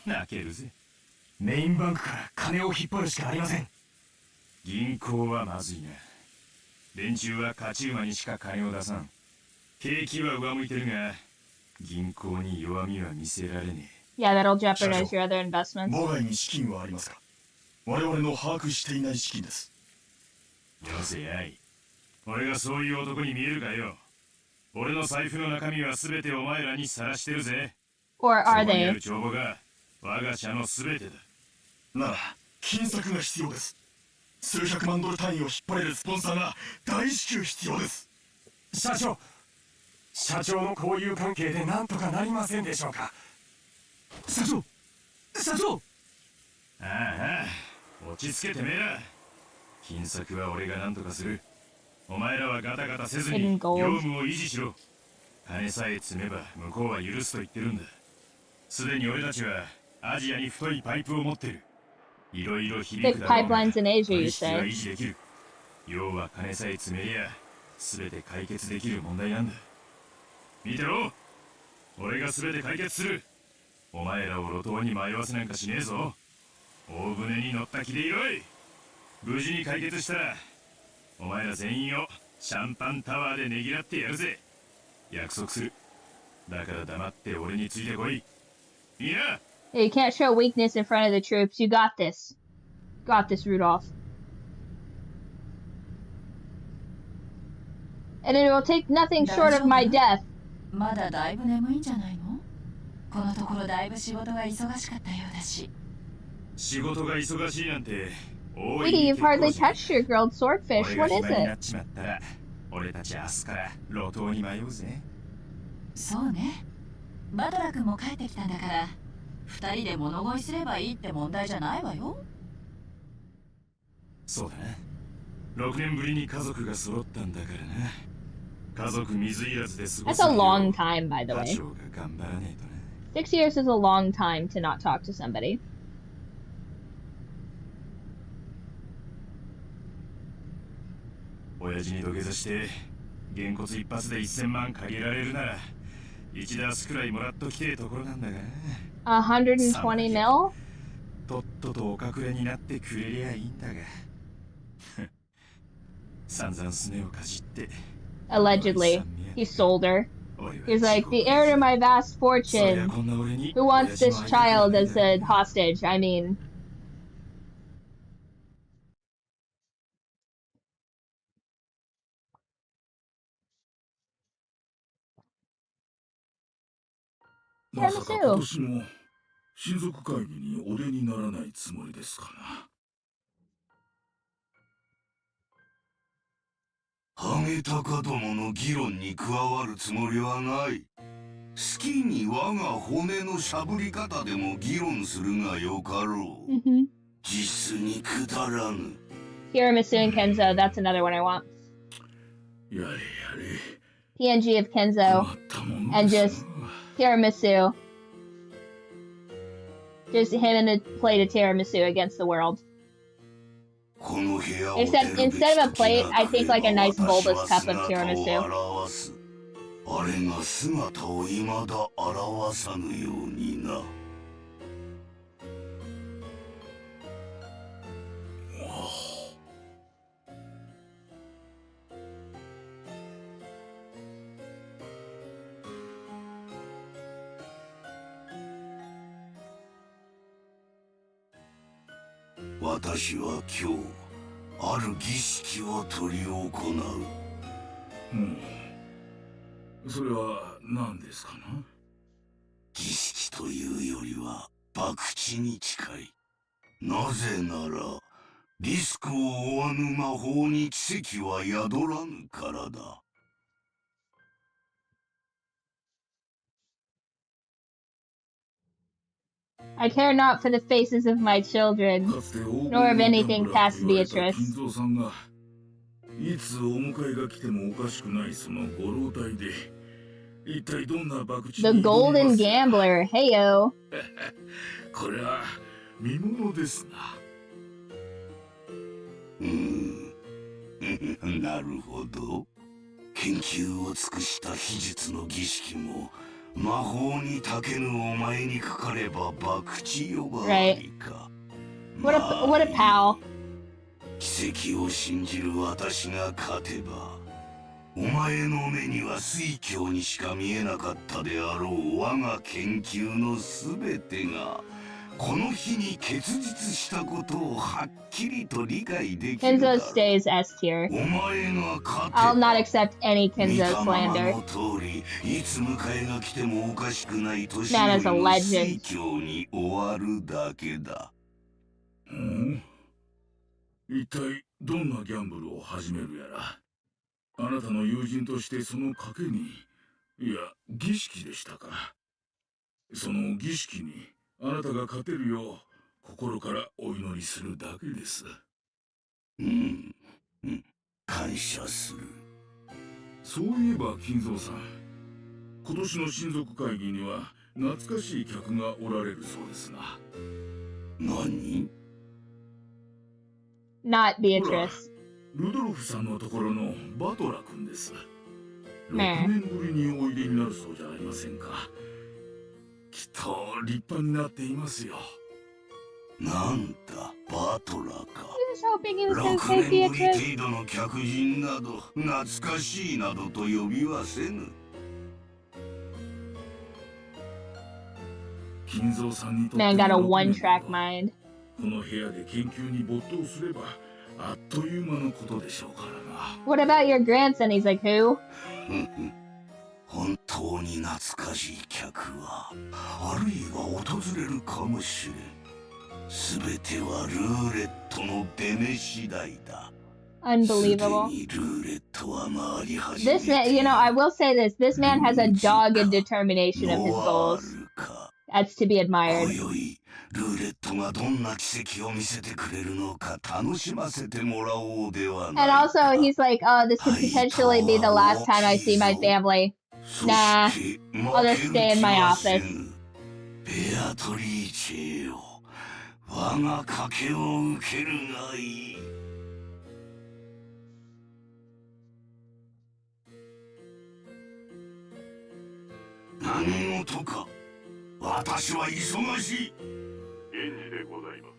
泣けるぜ。メインバンクから金を引っ張るしかありません。銀行はまずいな。連中は勝ち馬にしか金を出さん。景気は上向いてるが銀行に弱みは見せられねえ。Yeah, that'll jeopardize your other investments. 母外に資金はありますか？我々の把握していない資金です。よせやい。俺がそういう男に見えるかよ。俺の財布の中身は全てお前らにさらしてるぜ。 Or are そこにあ they? る帳簿が我が社の全てだ。なら金策が必要です。数百万ドル単位を引っ張れるスポンサーが大至急必要です。社長の交友関係でなんとかなりませんでしょうか。社長ああ、落ち着けてめえら。金策は俺が何とかする。お前らはガタガタせずに業務を維持しろ。金さえ積めば向こうは許すと言ってるんだ。すでに俺たちはアジアに太いパイプを持ってる。いろいろ響くだろうが、取引は維持できる。要は金さえ積めりゃ全て解決できる問題なんだ。見てろ、俺が全て解決する。お前らを路頭に迷わせなんかしねえぞ。大船に乗った気でいろい。無事に解決したらお前ら全員をシャンパンタワーでねぎらってやるぜ。約束する。だから黙って俺についてこい。いいな。 You can't show weakness in front of the troops. You got this. Got this, Rudolph. And it will take nothing short of my death. まだだいぶ眠いんじゃないの？このところだいぶ仕事が忙しかったようだし。仕事が忙しいなんて。Sweetie, you've hardly touched your grilled swordfish. What is it? 俺たち明日から路頭に迷うぜ。そうね。バトラ君も帰ってきたんだから、二人で物乞いすればいいって問題じゃないわよ。そうだな。6年ぶりに家族が揃ったんだからな。家族水入らずで過ごす。That's a long time, by the way. 家長が頑張らねえとな。6 years is a long time to not talk to somebody. 親父に土下座してげんこつ一発で1000万借りられるなら1ダースくらいもらっときてえところなんだが。120 mil? とっととお隠れになってくれりゃいいんだが。散々すねをかじって。Allegedly, he sold her. He's like, the heir to my vast fortune. Who wants this child as a hostage? I mean... まさか今年も親族会議にお出にならないつもりですかな。ハゲタカどもの議論に加わるつもりはない。好きに我が骨のしゃぶり方でも議論するがよかろう。実にくだらぬ。Tiramisu and Kenzo, that's another one I want. やれやれ。PNG of Kenzo and just tiramisu. Just him in a plate of tiramisu against the world. Except instead of a plate, I think like a nice bulbous cup of tiramisu. あれが姿を未だ表さぬようにな。私は今日ある儀式を執り行う。それは何ですかな？儀式というよりは博打に近い。なぜならリスクを負わぬ魔法に奇跡は宿らぬからだ。I care not for the faces of my children, nor of anything past Beatrice. いつお迎えが来てもおかしくないそのご老体で、一体どんな博打に挑みます The Golden Gambler, heyo. これは見物ですな。なるほど。研究を尽くした秘術の儀式も魔法にたけぬお前にかかれば博打呼ばわりか。What a pal. 奇跡を信じる私が勝てば、お前の目には水郷にしか見えなかったであろう我が研究のすべてがこの日に結実したことをはっきりと理解できるだろう。 Kenzo stays S tier. お前が勝てば I'll not accept any Kenzo 見たまま slander. の通り、いつ迎えが来てもおかしくない年 Man 寄 is a りの legend. 水郷に終わるだけだ。一体どんなギャンブルを始めるやら。あなたの友人としてその賭けに、いや儀式でしたか。その儀式にあなたが勝てるよう心からお祈りするだけです。感謝する。そういえば金蔵さん、今年の親族会議には懐かしい客がおられるそうですな。何？ Not Beatrice. ルドルフさんのところのバトラ君です。6 Meh. 年ぶりにおいでになるそうじゃありませんか。きっと立派になっていますよ。なんだ、バトラーか。He was hoping he was gonna 6 say 年ぶり Beatrice. 程度の客人など懐かしいなどと呼びはせぬ。金蔵さんにとって Man の got a 6 one-track 年 mind. この部屋で研究に没頭すればあっという間のことでしょうからな。What about your grandson? He's like, who? 本当に懐かしい客はあるいは訪れるかもしれん。すべてはルーレットの出目次第だ。 Unbelievable. すでにルーレットは回り始め This て man, you know, I will say this. This man has a dogged determination of his ノワ goals. ールか。 That's to be admired. 今宵ルーレットがどんな奇跡を見せてくれるのか楽しませてもらおうではない And か。 also, he's like, oh, this could potentially be the last time I see my family. そ Nah, して I'll just stay in my 負ける気はせ office. ぬ。ベアトリーチェよ、我が賭けを受けるがいい。何事か。私は忙しい。源氏でございます。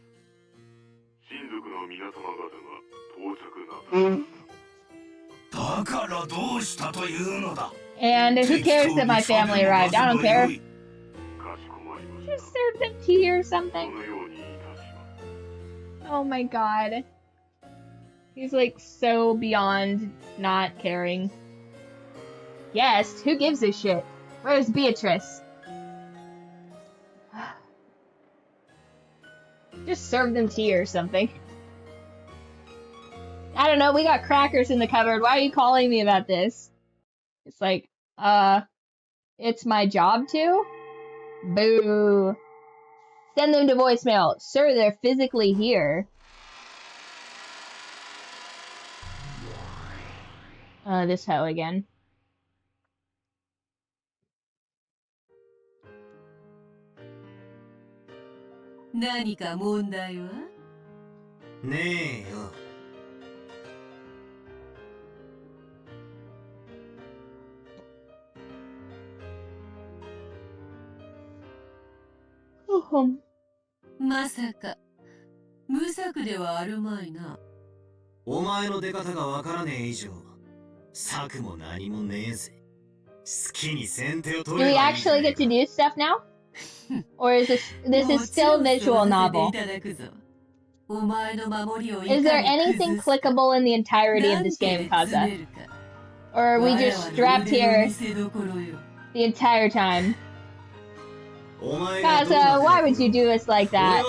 親族の皆様方が到着なさい。だからどうしたというのだ。 And who cares that my family arrived? I don't care. かしこまりまし Just serve them tea or た。 something. このようにいたします。 Oh my god. He's like so beyond not caring. Yes, who gives a shit? Where's Beatrice? Just serve them tea or something. I don't know, we got crackers in the cupboard. Why are you calling me about this? It's like, it's my job to? Boo. Send them to voicemail. Sir, they're physically here. This hoe again. Nanika mondai wa? ねえよ。まさか無策ではあるまいな。お前の出方がわからねえ以上、策も何もねえぜ。好きに先手を Do 取 we ればいいじゃ actually ねえ get か。 to do stuff now? Or is this is still visual novel? いただくぞ。お前の守りをいか Is に there anything 崩す clickable in the entirety of this なん game, て詰 Kaza? めるか。 Or are we just 我らは strapped 腕の here 見せ所よ。 the entire time? Kaza, why would you do us like that?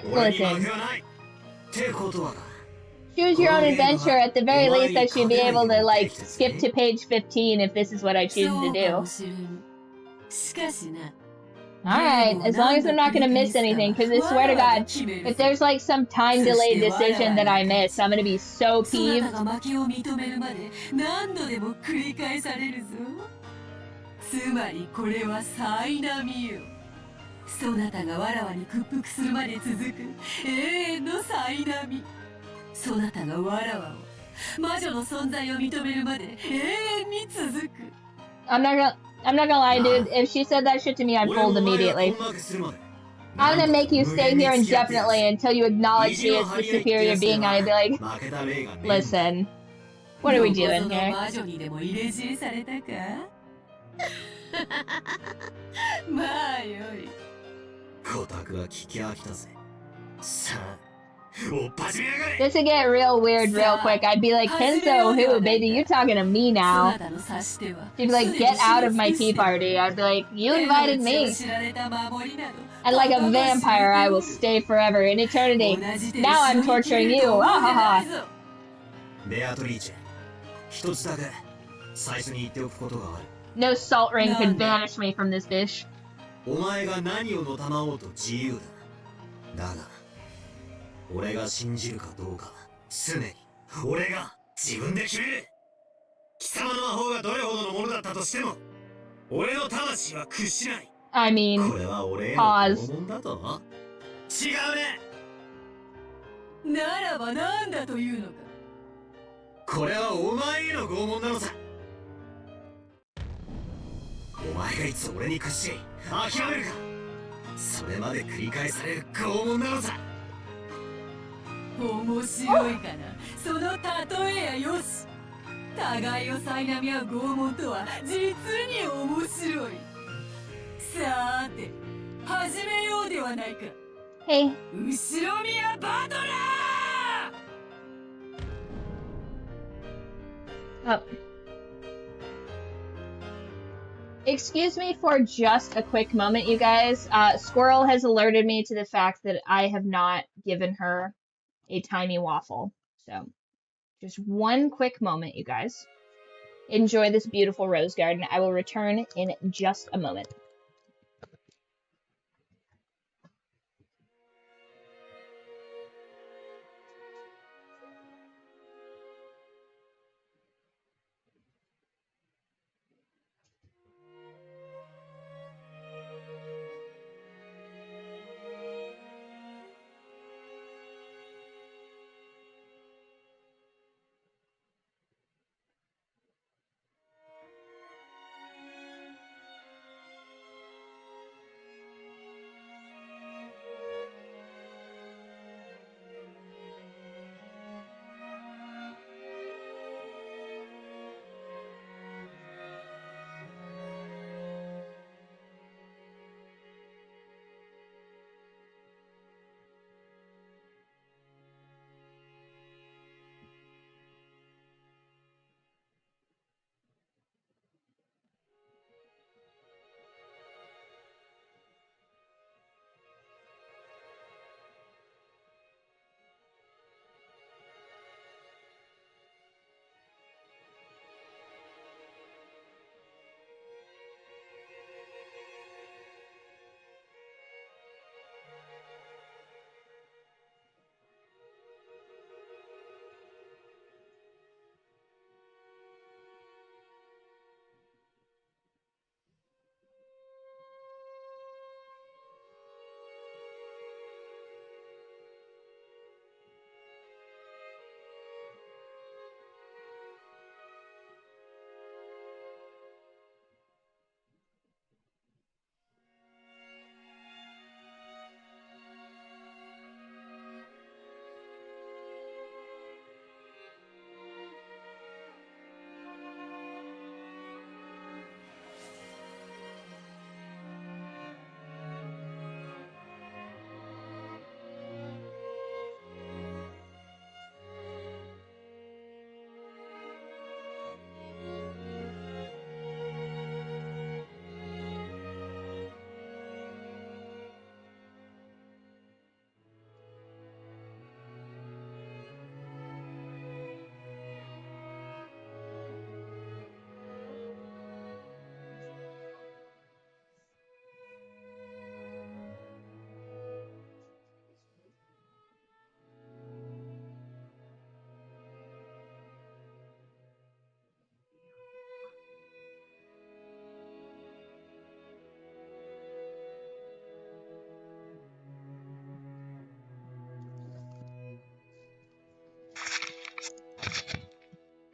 Listen. Choose your own adventure. At the very least, I should be able to, like, skip to page 15 if this is what I choose to do. Alright, as long as I'm not gonna miss anything, because I swear to God, if there's, like, some time-delayed decision that I miss, I'm gonna be so peeved. つまりこれは災難よ。そなたがわらわに屈服するまで続く永遠の災難。そなたがわらわを魔女の存在を認めるまで永遠に続く。I'm not gonna lie, dude. If she said that shit to me, I'd fold immediately. I'm gonna make you stay here indefinitely until you acknowledge me as the superior being. I'd be like, listen, what are we doing here? まあよい。コタクは聞き飽きたぜ。さあ、おっ始めやがれ。 This would get real weird real quick. I'd be like, Kenzo, who, baby? You talking to me now? She'd be like, get out of my tea party. I'd be like, you invited me. And like a vampire, I will stay forever in eternity. Now I'm torturing you. Ah ha ha. ベアトリーチェ、一つだけ最初に言っておくことがある。 No salt ring could banish me from this dish. お前が何をのたまおうと自由だ。だが、俺が信じるかどうか、常に俺が自分で決める。貴様の魔法がどれほどのものだったとしても、俺の魂は屈しない。I mean, これは俺への拷問だと？違うね。ならば何だというのか。これはお前への拷問なのさ。お前がいつ俺に屈し諦めるか、それまで繰り返される拷問なのさ。面白いかな、その例えやよし。互いを苛み合う拷問とは実に面白い。さーて始めようではないか。Hey. 後ろ宮バトラー。 Oh. Excuse me for just a quick moment, you guys. Squirrel has alerted me to the fact that I have not given her a tiny waffle. So, just one quick moment, you guys. Enjoy this beautiful rose garden. I will return in just a moment.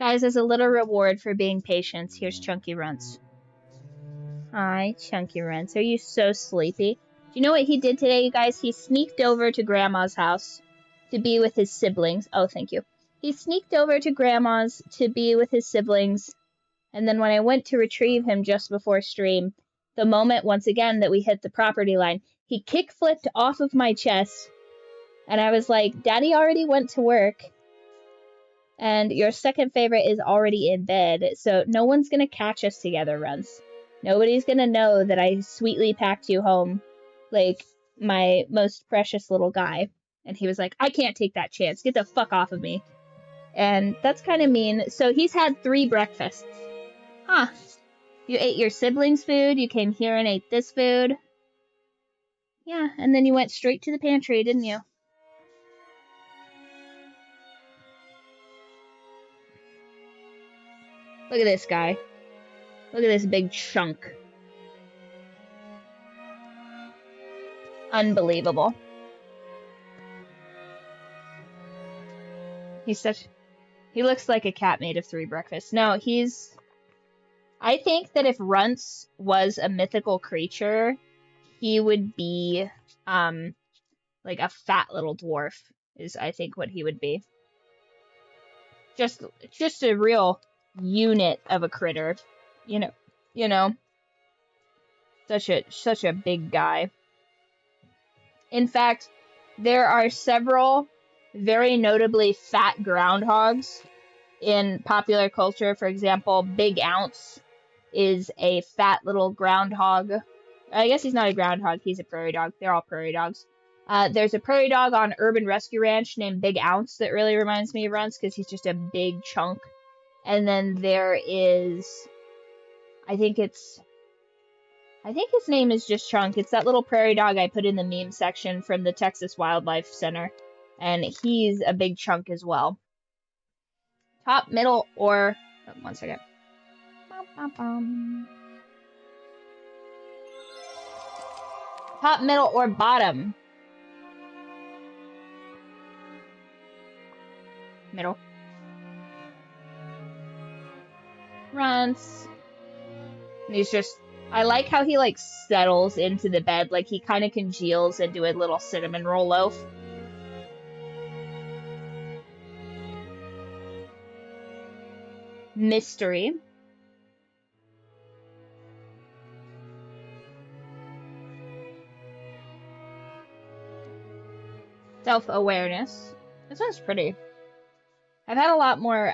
Guys, as a little reward for being patient, here's Chunky Runts. Hi, Chunky Runts. Are you so sleepy? Do you know what he did today, you guys? He sneaked over to Grandma's house to be with his siblings. Oh, thank you. He sneaked over to Grandma's to be with his siblings, and then when I went to retrieve him just before stream, the moment, once again, that we hit the property line, he kick-flipped off of my chest, and I was like, Daddy already went to work, and your second favorite is already in bed, so no one's gonna catch us together, Runs. Nobody's gonna know that I sweetly packed you home like my most precious little guy. And he was like, I can't take that chance. Get the fuck off of me. And that's kind of mean. So he's had 3 breakfasts. Huh. You ate your siblings' food. You came here and ate this food. Yeah, and then you went straight to the pantry, didn't you? Look at this guy. Look at this big chunk. Unbelievable. He looks like a cat made of 3 breakfasts. No, I think that if Runts was a mythical creature, he would be, like a fat little dwarf, is I think what he would be. Just a real unit of a critter, you know. Such a big guy. In fact, there are several very notably fat groundhogs in popular culture. For example, Big Ounce is a fat little groundhog. I guess he's not a groundhog, he's a prairie dog. They're all prairie dogs. There's a prairie dog on Urban Rescue Ranch named Big Ounce that really reminds me of Runts because he's just a big chunk. And then there is, I think his name is just Chunk. It's that little prairie dog I put in the meme section from the Texas Wildlife Center. And he's a big chunk as well. Top, middle, or... Oh, one second. Top, middle, or bottom? Middle. Runts. And he's just... I like how he, like, settles into the bed. Like, he kind of congeals into a little cinnamon roll loaf. Mystery. Self-awareness. This one's pretty. I've had a lot more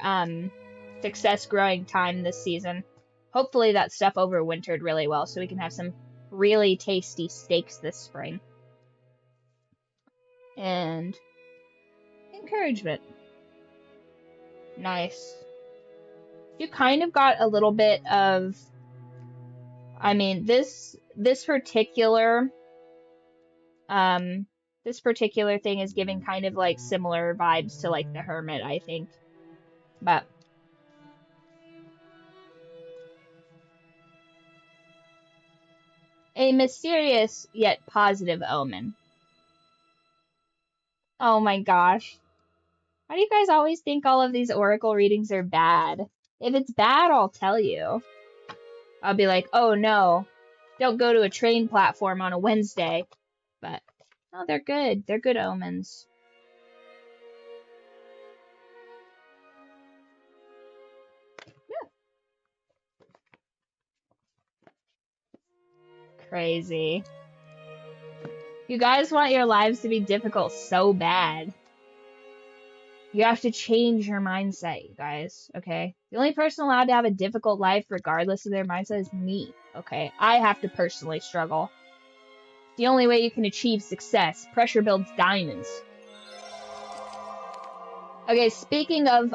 success growing time this season. Hopefully that stuff overwintered really well so we can have some really tasty steaks this spring. And encouragement. Nice. You kind of got a little bit of, I mean, this particular thing is giving kind of like similar vibes to like the Hermit, I think. But a mysterious yet positive omen. Oh my gosh. Why do you guys always think all of these oracle readings are bad? If it's bad, I'll tell you. I'll be like, oh no, don't go to a train platform on a Wednesday. But, no, they're good. They're good omens. Yeah. Crazy. You guys want your lives to be difficult so bad. You have to change your mindset, you guys, okay? The only person allowed to have a difficult life regardless of their mindset is me, okay? I have to personally struggle. The only way you can achieve success. Pressure builds diamonds. Okay, speaking of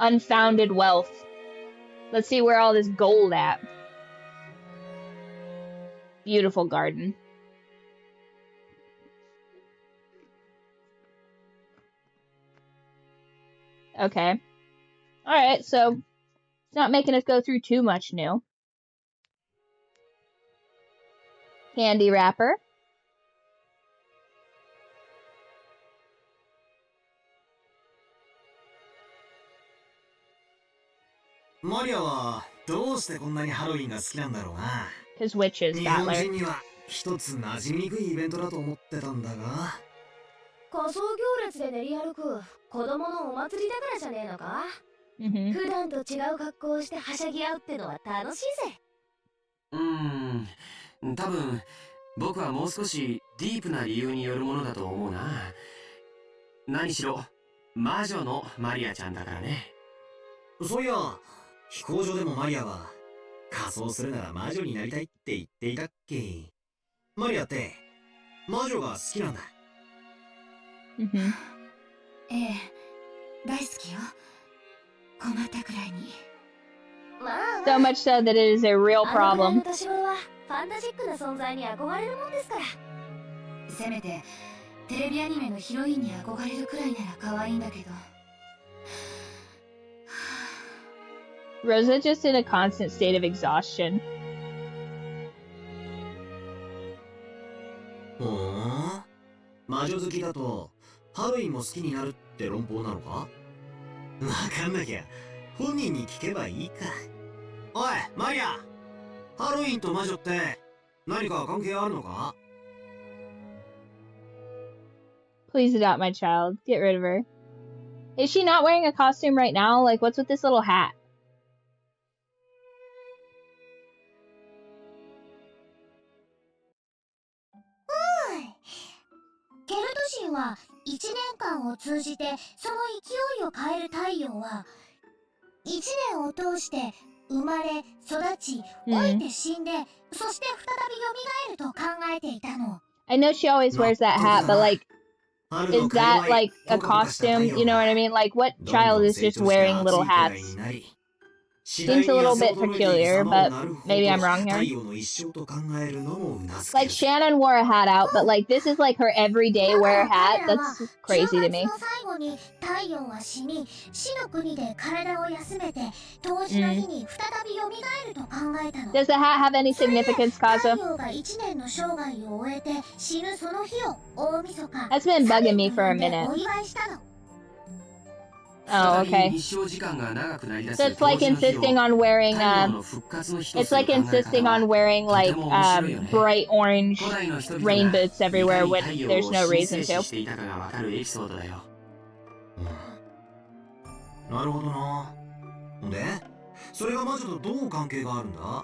unfounded wealth, let's see where all this gold at. Beautiful garden. Okay. Alright, so it's not making us go through too much new. Candy wrapper. マリアはどうしてこんなにハロウィンが好きなんだろうな。Because witches 日 got 本 like. 人には一つ馴染みにくいイベントだと思ってたんだが。仮装行列で練り歩く子供のお祭りだからじゃねえのか。普段と違う格好をしてはしゃぎ合うってのは楽しいぜ。多分僕はもう少しディープな理由によるものだと思うな。何しろ魔女のマリアちゃんだからね。そういや、飛行場でもマリアは仮装するなら魔女になりたいって言っていたっけ。マリアって魔女が好きなんだ。ええ、大好きよ。困ったくらいに。So much so that it is a real あのくらい problem. の年頃はファンタジックな存在に憧れるもんですから。せめてテレビアニメのヒロインに憧れるくらいなら可愛いんだけど。Rosa's just in a constant state of exhaustion. 魔女好きだとハロウィンも好きになるって論法なのか。わかんなきゃ本人に聞けばいいか。おいマリア、ハロウィンと魔女って何か関係あるのか。 Please adopt my child. Get rid of her. Is she not wearing a costume right now? Like, what's with this little hat? ケルト人は1年間を通じてその勢いを変える太陽は1年を通して生まれ育ち老いて死んで、そして再び蘇ると考えていたの。 I know she always wears that hat, but like, is that like a costume? You know what I mean? Like, what child is just wearing little hats? Seems a little bit peculiar, but maybe I'm wrong here. Like, Shannon wore a hat out, but like, this is like her everyday wear hat. That's crazy to me. Does the hat have any significance, Kaza? That's been bugging me for a minute. Oh, okay. So it's like insisting on wearing, it's like insisting on wearing, like, bright orange rain boots everywhere when there's no reason to. なるほどな。で、それが魔女とどう関係があるんだ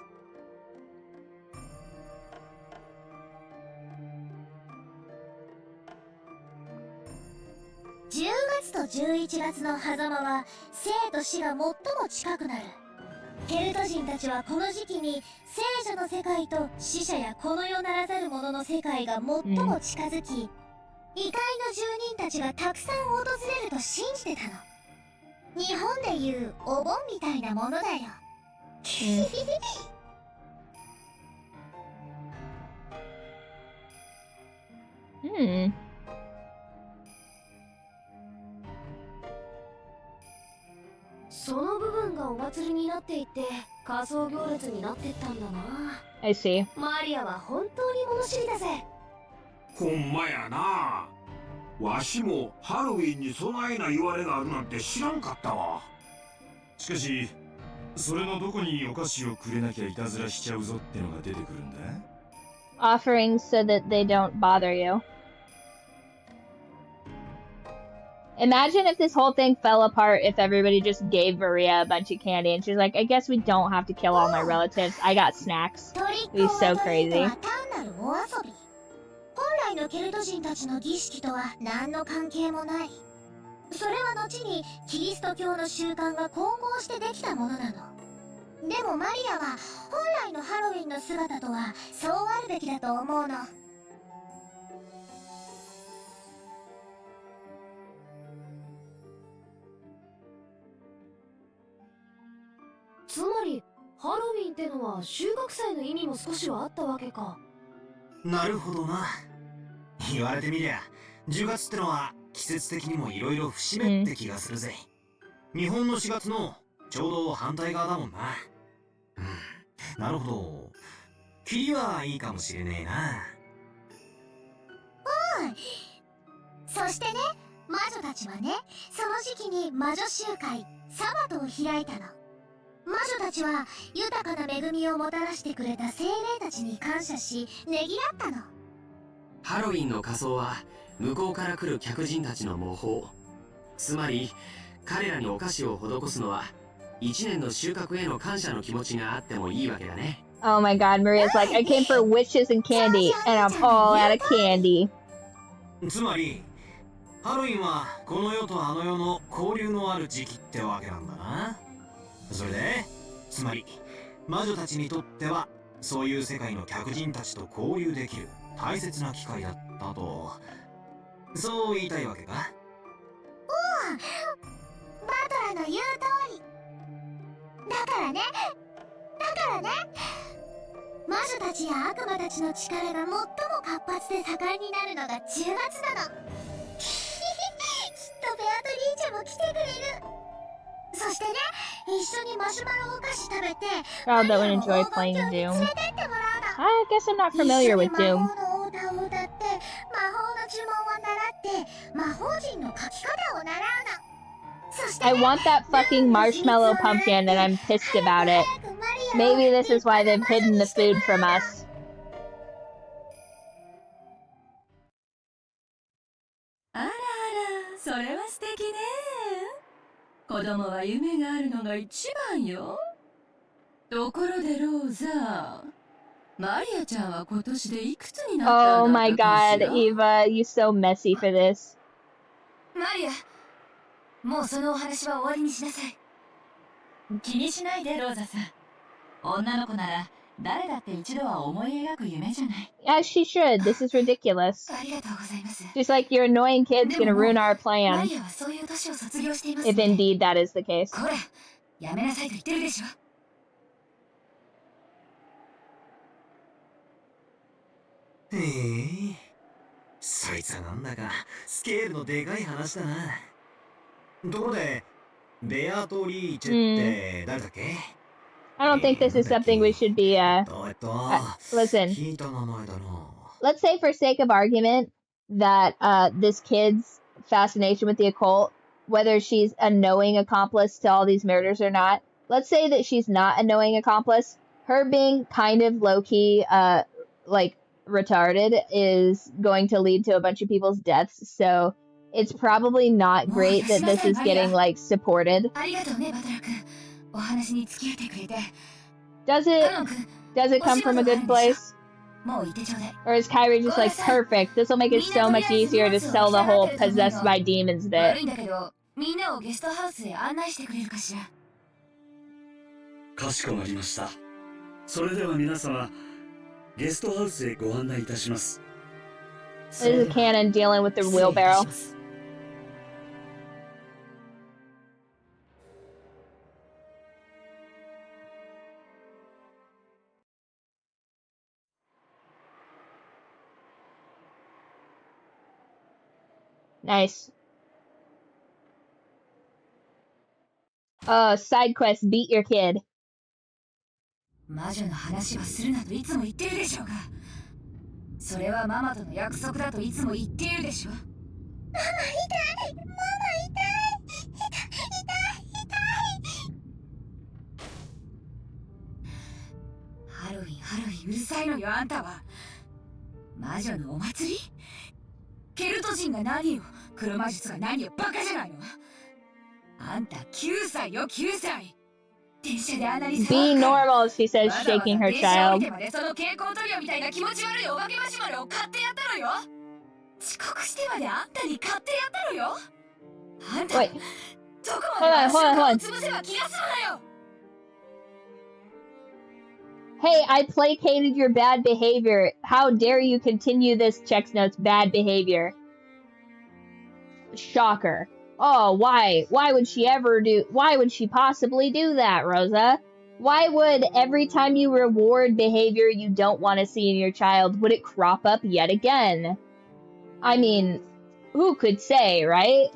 ？10月と11月の狭間は生と死が最も近くなる。ケルト人たちはこの時期に聖者の世界と死者やこの世ならざる者の世界が最も近づき、異界の住人たちがたくさん訪れると信じてたの。日本でいうお盆みたいなものだよ。その部分がお祭りになっていて仮装行列になってったんだな。 I see. マリアは本当に物知りだぜ。ほんまやな。わしもハロウィンに備えな言われがあるなんて知らんかったわ。しかしそれのどこにお菓子をくれなきゃいたずらしちゃうぞってのが出てくるんだ。 Offerings so that they don't bother you. Imagine if this whole thing fell apart if everybody just gave Maria a bunch of candy and she's like, I guess we don't have to kill all my relatives. I got snacks. It'd be so crazy. 本来のケルト人たちの儀式とは何の関係もない。それは後にキリスト教の習慣が混合してできたものなの。でもマリアは本来のハロウィンの姿とはそうあるべきだと思うの。つまりハロウィンってのは収穫祭の意味も少しはあったわけか。なるほどな。言われてみりゃ10月ってのは季節的にもいろいろ節目って気がするぜ。日本の4月のちょうど反対側だもんな。なるほど。キリはいいかもしれねえな。そしてね、魔女たちはね、その時期に魔女集会サバトを開いたの。魔女たちは豊かな恵みをもたらしてくれた精霊たちに感謝しねぎらったの。ハロウィンの仮装は向こうから来る客人たちの模倣。つまり彼らにお菓子を施すのは一年の収穫への感謝の気持ちがあってもいいわけだね。Oh my god, Maria's like, I came for witches and candy, and I'm all out of candy. つまりハロウィンはこの世とあの世の交流のある時期ってわけなんだな。それでつまり魔女たちにとってはそういう世界の客人たちと交流できる大切な機会だったと、そう言いたいわけか。おお、バトラの言う通りだからね。魔女たちや悪魔たちの力が最も活発で盛んになるのが10月なの。きっとベアトリーチェも来てくれる。そしてね、一緒にマシュマロお菓子食べて Child that would enjoy playing Doom. 連れてってもらうの。 I guess I'm not familiar with 一緒に Doom. 魔法の歌を歌って魔法の呪文を習って魔法陣の書き方を習うの。そしてね、 I want that fucking marshmallow pumpkin, and I'm pissed about it. Maybe this is why they've hidden the food from us. あらあら、それは素敵ね。子供は夢があるのが一番よ。ところでローザ、マリアちゃんは今年でいくつになったん Oh だ my ったかし god, ら？ Eva, you so messy for this. マリア、もうそのお話は終わりにしなさい。気にしないでローザさん。女の子なら誰だって一度は思い描く夢じゃない。 As she should. This is ridiculous. ありがとうございます。 Just like your annoying kid's gonna ruin our マ plan. リアはそういう年を卒業しています If ので。 indeed that is the case. ほら、やめなさいと言ってるでしょ。へえ、そいつはなんだかスケールのでかい話だな。ところでベアトリーチェって誰だっけ？ I don't think this is something we should be, listen. 聞いた名前だな。 Let's say for sake of argument that, this kid's fascination with the occult, whether she's a knowing accomplice to all these murders or not, let's say that she's not a knowing accomplice. Her being kind of low-key, like, retarded is going to lead to a bunch of people's deaths, so it's probably not great that this is getting, like, supported. ありがとうね、バトラ君。お話に付き合ってくれて。 Does it come from a good place? もう言ってちょうだい。 Or is Kyrie just like, perfect, this will make it so much easier to sell the whole possessed by demons 悪 bit. いんだけど、みんなをゲストハウスへ案内してくれるかしら。かしこまりました。それでは皆様、ゲストハウスへご案内いたします。 This is a cannon dealing with the wheelbarrow. Nice. Side quest, beat your kid. 魔女の話はするなといつも言ってるでしょうが。それはママとの約束だといつも言っているでしょ。ママ痛い、ママハロウィン、ハロウィン、うるさいのよ、あんたは。魔女のお祭り？ケルト人が何よ、黒魔術が何よ、バカじゃないの。あんた9歳よ、9歳。電車であんなに Be normal, she says, shaking her 電車降り child. てまでその蛍光塗料みたいな気持ち悪いお化けマシュマロを買ってやったのよ。遅刻してまであんたに買ってやったのよ。あんた、どこまで足を潰せば気が済むのよ。Hey, I placated your bad behavior. How dare you continue this, checks notes, bad behavior. Shocker. Oh, why? Why would she possibly do that, Rosa? Why would every time you reward behavior you don't want to see in your child, would it crop up yet again? I mean, who could say, right?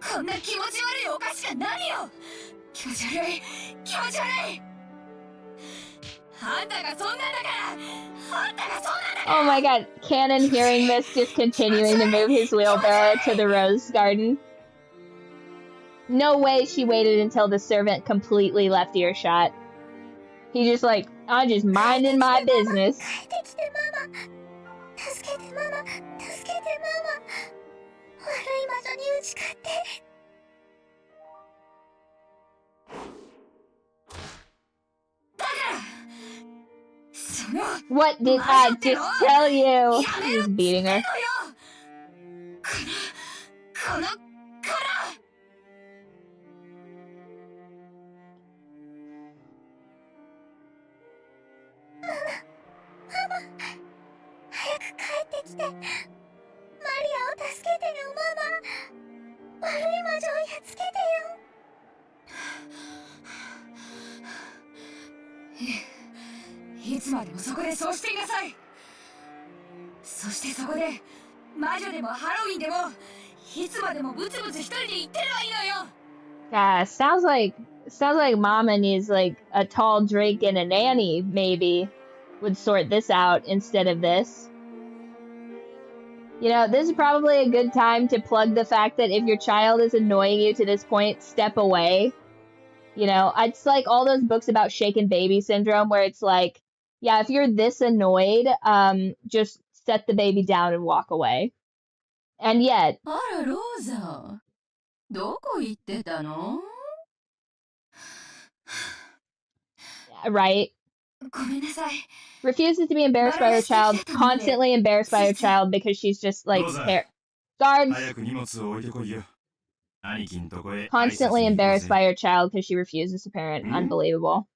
こんな気持ち悪いお菓子が何よ。気持ち悪い、気持ち悪い。あんたがそんなんだから、あんたがそんなんだから。 Oh my god, Cannon hearing this just continuing to move his wheelbarrow to the rose garden. No way she waited until the servant completely left earshot. He just like, I'm just minding my business. What did I just tell you? He's beating her. Sounds like Mama needs like a tall drink and a nanny maybe would sort this out instead of this. You know, this is probably a good time to plug the fact that if your child is annoying you to this point, step away. You know, it's like all those books about shaken baby syndrome where it's like, yeah, if you're this annoyed, just set the baby down and walk away. And yet... Right? Refuses to be embarrassed by her child, constantly embarrassed by her child because she's just like... Guards! Constantly embarrassed by her child because she refuses to parent. Unbelievable.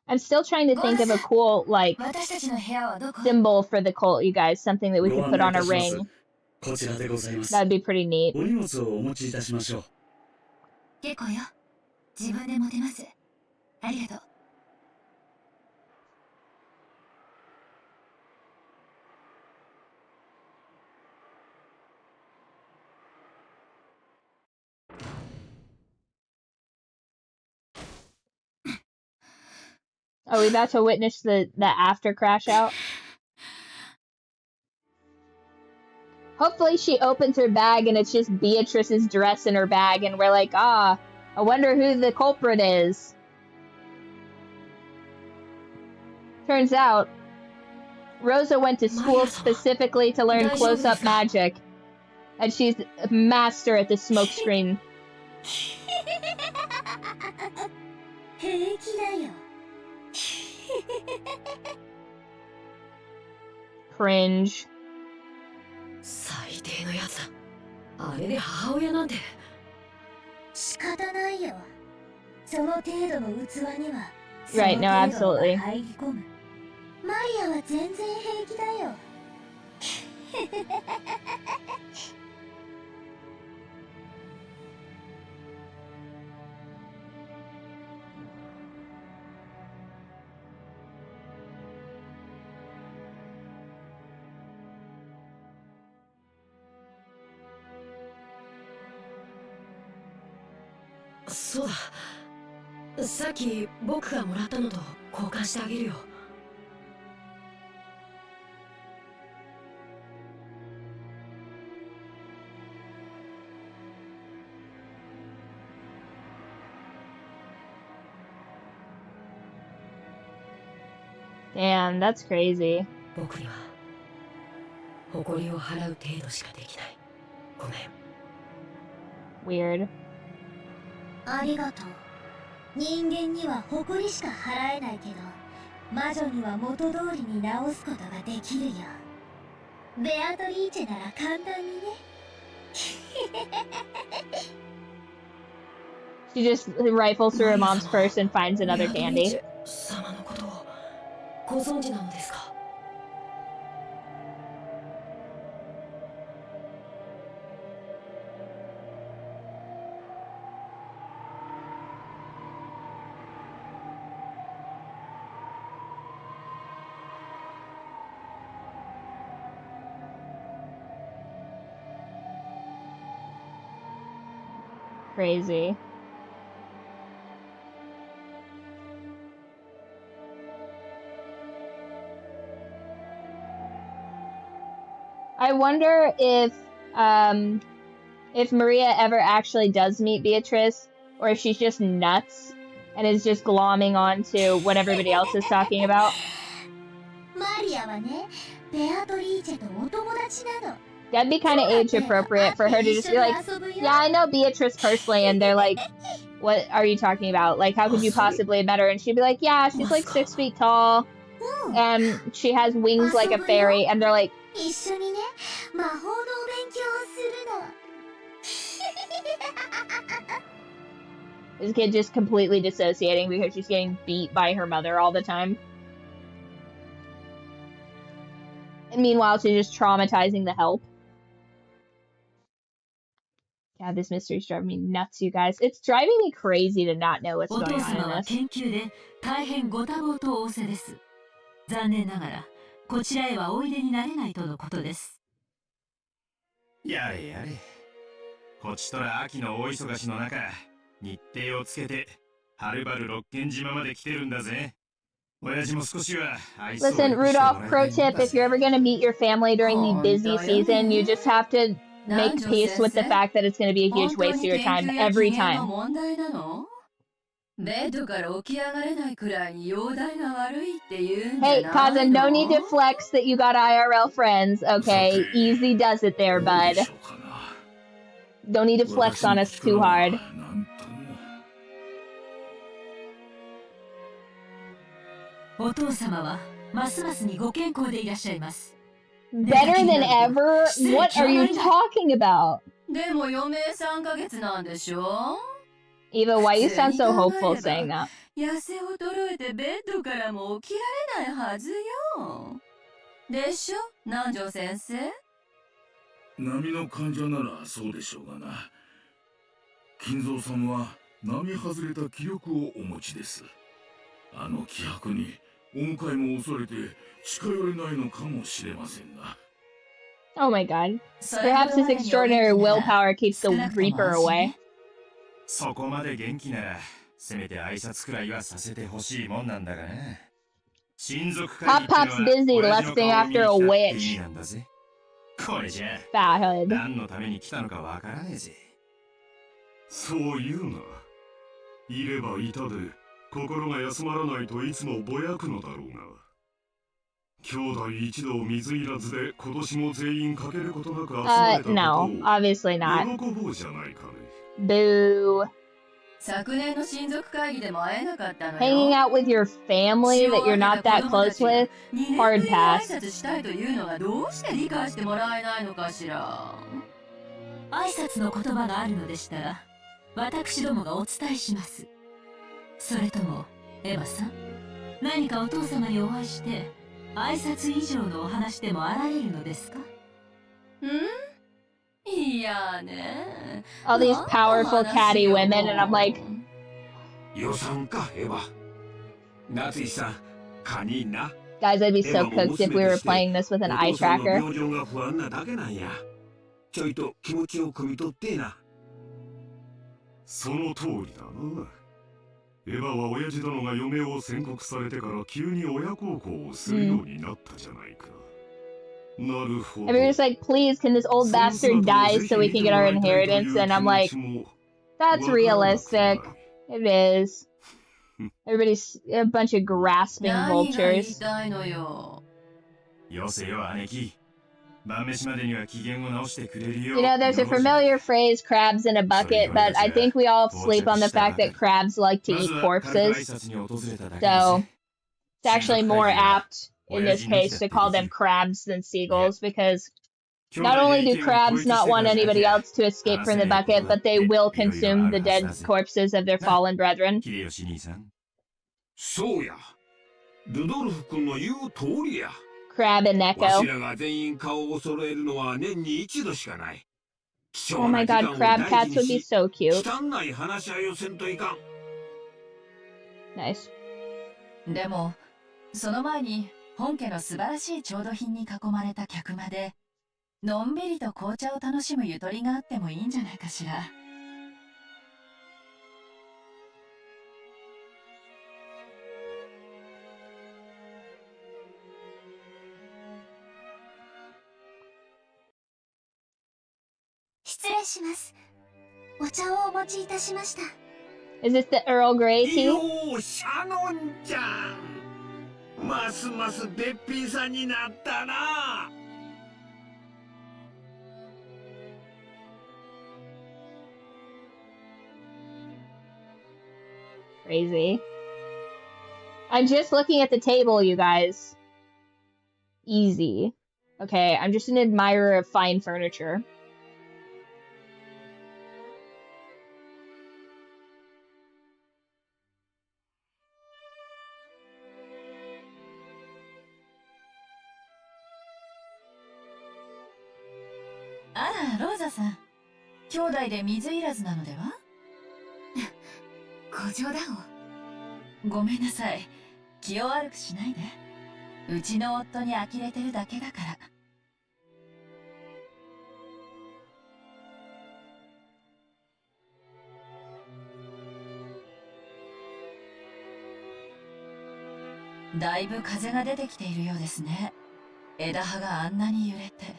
I'm still trying to think of a cool, like, symbol for the cult, you guys. Something that we could put on a ring. That'd be pretty neat. Are we about to witness the after crash out? Hopefully she opens her bag and it's just Beatrice's dress in her bag and we're like, ah, I wonder who the culprit is. Turns out, Rosa went to school specifically to learn close-up magic. And she's a master at the smokescreen. Cringe. 最低のやつだ。あれで母親なんて。仕方ないよ。その程度の器には。Right, no, absolutely. マリアは全然平気だよ。そうだ。さっき僕がもらったのと交換してあげるよ。Damn, that's crazy. 僕には誇りを払う程度しかできない。ごめん。Weird. ありがとう。人間には誇りしか払えないけど、魔女には元通りに直すことができるよ。ベアトリーチェなら簡単にね。She just rifles through her mom's purse and finds another candy. Crazy. I wonder if Maria ever actually does meet Beatrice, or if she's just nuts and is just glomming on to what everybody else is talking about. That'd be kind of age appropriate for her to just be like, yeah, I know Beatrice personally, and they're like, what are you talking about? Like, how could you possibly have met her? And she'd be like, yeah, she's like 6 feet tall, and she has wings like a fairy, and they're like, this kid just completely dissociating because she's getting beat by her mother all the time. And meanwhile, she's just traumatizing the help. God, this mystery's driving me nuts, you guys. It's driving me crazy to not know what's going on in this. 残念ながらこちらへはおいでになれないとのことです。やれやれ。こちとら秋の大忙しの中、日程をつけてはるばる六軒島まで来てるんだぜ。親父も少しは愛想を Listen, Rudolph, pro tip, if you're ever going to meet your family during the busy season, you just have to make peace with the fact that it's going to be a huge waste of your time every time. Hey, cousin, no need to flex that you got IRL friends, okay? Easy does it there, bud. Don't need to flex on us too hard. Better than ever? What are you talking about? Eva, why you sound so hopeful saying that? 痩せ衰えてベッドからも起きられないはずよ。でしょ、南條先生？波の患者ならそうでしょうがな。金蔵さんは並外れた気力をお持ちです。あの気迫にお迎えも恐れて近寄れないのかもしれませんな。Oh my god. Perhaps his extraordinary willpower keeps the Reaper away. そこまで元気なら、せめて挨拶くらいはさせてほしいもんなんだがな。親族会議ってのは Pop's busy lusting after a witch. なんだぜ。これじゃ Fathead. 何のために来たのかわからねえぜ。そう言うな。いればいたで心が休まらないといつもぼやくのだろうが。兄弟一同水入らずで今年も全員かけることなく集まれたことを No, obviously not. 喜ぼうじゃないかね。Boo. 昨年の親族会議でも会えなかったのよ。 Hanging out with your family that you're not that close with? Hard pass. 挨拶したいというのがどうして理解してもらえないのかしら。挨拶の言葉があるのでしたら、私どもがお伝えします。それとも、エヴァさん、何かお父様にお会いして、挨拶以上のお話でもあられるのですか？いやね。All these powerful catty women, and I'm like, 予算か、エヴァ。夏井さん、カニな。 guys, I'd be so cooked if we were playing this with an eye tracker. 病状が不安なだけなんや。ちょいと気持ちを汲み取ってな。その通りだな。エヴァは親父殿が嫁を宣告されてから急に親孝行をするようになったじゃないか。なるほど。Everybody's like, please, can this old bastard die so we can get our inheritance? And I'm like, that's realistic. It is. Everybody's a bunch of grasping vultures. You know, there's a familiar phrase, crabs in a bucket, but I think we all sleep on the fact that crabs like to eat corpses. So, it's actually more apt in this case to call them crabs than seagulls, because Not only do crabs not want anybody else to escape from the bucket, but they will consume the dead corpses of their fallen brethren. そうや。ルドルフ君の言う通りや。Crab and Neko. わしらが全員顔を揃えるのは年に一度しかない。 Oh my god, crab cats would be so cute. Nice. でも、その前に本家の素晴らしい調度品に囲まれた客間で、のんびりと紅茶を楽しむゆとりがあってもいいんじゃないかしら。失礼します。お茶をお持ちいたしました。Is this the Earl Grey tea? よー、シャノンちゃん。ますますべっぴんさんになったな。Crazy. I'm just looking at the table, you guys. Easy. Okay, I'm just an admirer of fine furniture. Ah, Rosa-san. 兄弟で水いらずなのでは？ご冗談を。ごめんなさい。気を悪くしないで。うちの夫に呆れてるだけだから。だいぶ風が出てきているようですね。枝葉があんなに揺れて。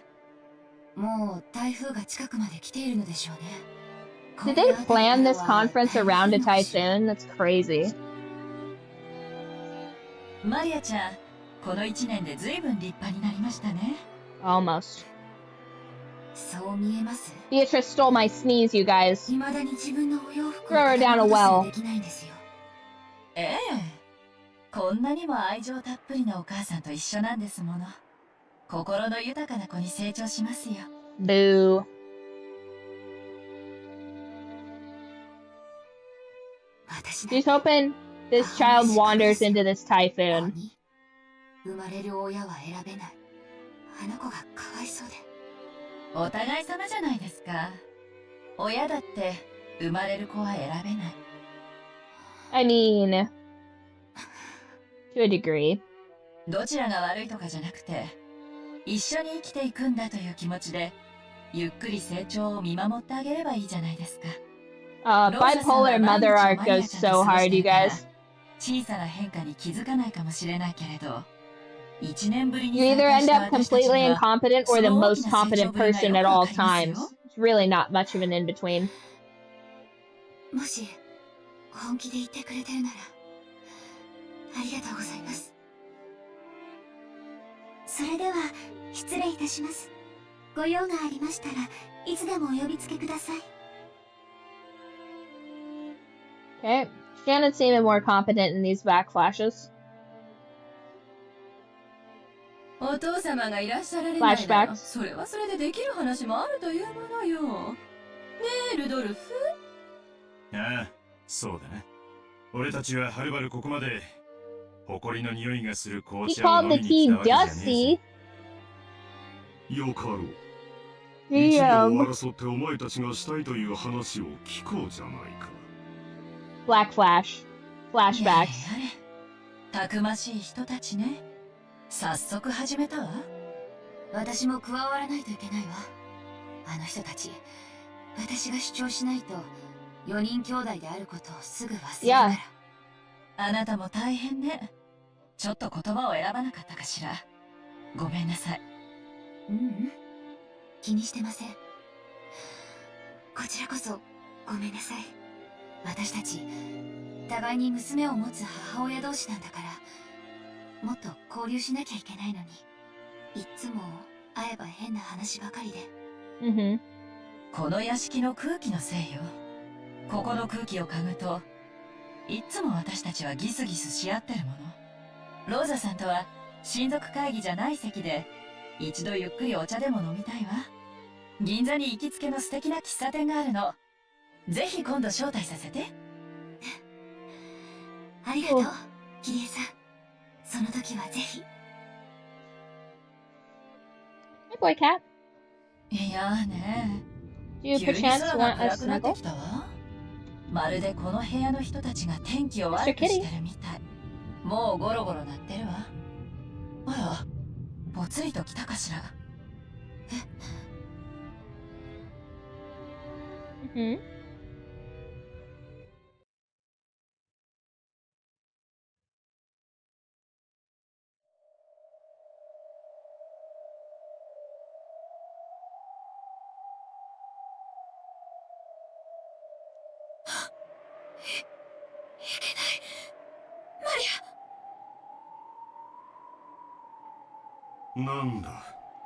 もう台風が近くまで来ているのでしょうね。Did they plan this conference around a typhoon? That's crazy. マリアちゃん、この1年で随分立派になりましたね。Almost. そう見えます。Beatrice stole my sneeze, you guys. 未だに自分のお洋服を Throw her down a well. できないんですよ。ええ。こんなにも愛情たっぷりなお母さんと一緒なんですもの。心の豊かな子に成長しますよ。Boo. She's hoping this child wanders into this typhoon. 生まれる親は選べない。あの子がかわいそうで。お互い様じゃないですか。親だって生まれる子は選べない。I mean, to a degree. どちらが悪いとかじゃなくて、一緒に生きていくんだという気持ちで、ゆっくり成長を見守ってあげればいいじゃないですか。Bipolar mother arc goes so hard, you guys. 小さな変化に気づかないかもしれないけれど、1年ぶりに You either end up completely incompetent or the most competent person at all times. It's really not much of an in-between. もし本気で言ってくれてるなら、ありがとうございます。それでは失礼いたします。ご用がありましたらいつでもお呼びつけください。Okay, Shannon seeming more competent in these backflashes. お父様がいらっしゃられないなら、それはそれでできる話もあるというものよ。ねえ、ルドルフ。ああ、そうだな。俺たちははるばるここまで埃の匂いがする紅茶を飲みに来たわけじゃねえさ。よかろう。い一度を争ってお前たちがしたいという話を聞こうじゃないか。Black Flash. Flashbacks. たくましい人たちね。早速始めたわ。私も加わらないといけないわ。あの人たち、私が主張しないと4人兄弟であることをすぐ忘れるから。あなたも大変ね。ちょっと言葉を選ばなかったかしら。ごめんなさい。ううん。気にしてません。こちらこそごめんなさい。私たち互いに娘を持つ母親同士なんだから、もっと交流しなきゃいけないのに、いっつも会えば変な話ばかりで。この屋敷の空気のせいよ。ここの空気を嗅ぐと、いっつも私たちはギスギスし合ってるもの。ローザさんとは親族会議じゃない席で一度ゆっくりお茶でも飲みたいわ。銀座に行きつけの素敵な喫茶店があるの。ぜひ今度招待させて。ありがとう、キリエさん。その時はぜひ。Hey, boy cat. いやーね。 Do you 急に perchance 空が want a 暗くなって snuggle? きたわ。まるでこの部屋の人たちが天気を悪くしてるみたい。もうゴロゴロ鳴ってるわ。あら、ぽつりと来たかしら。Mm-hmm.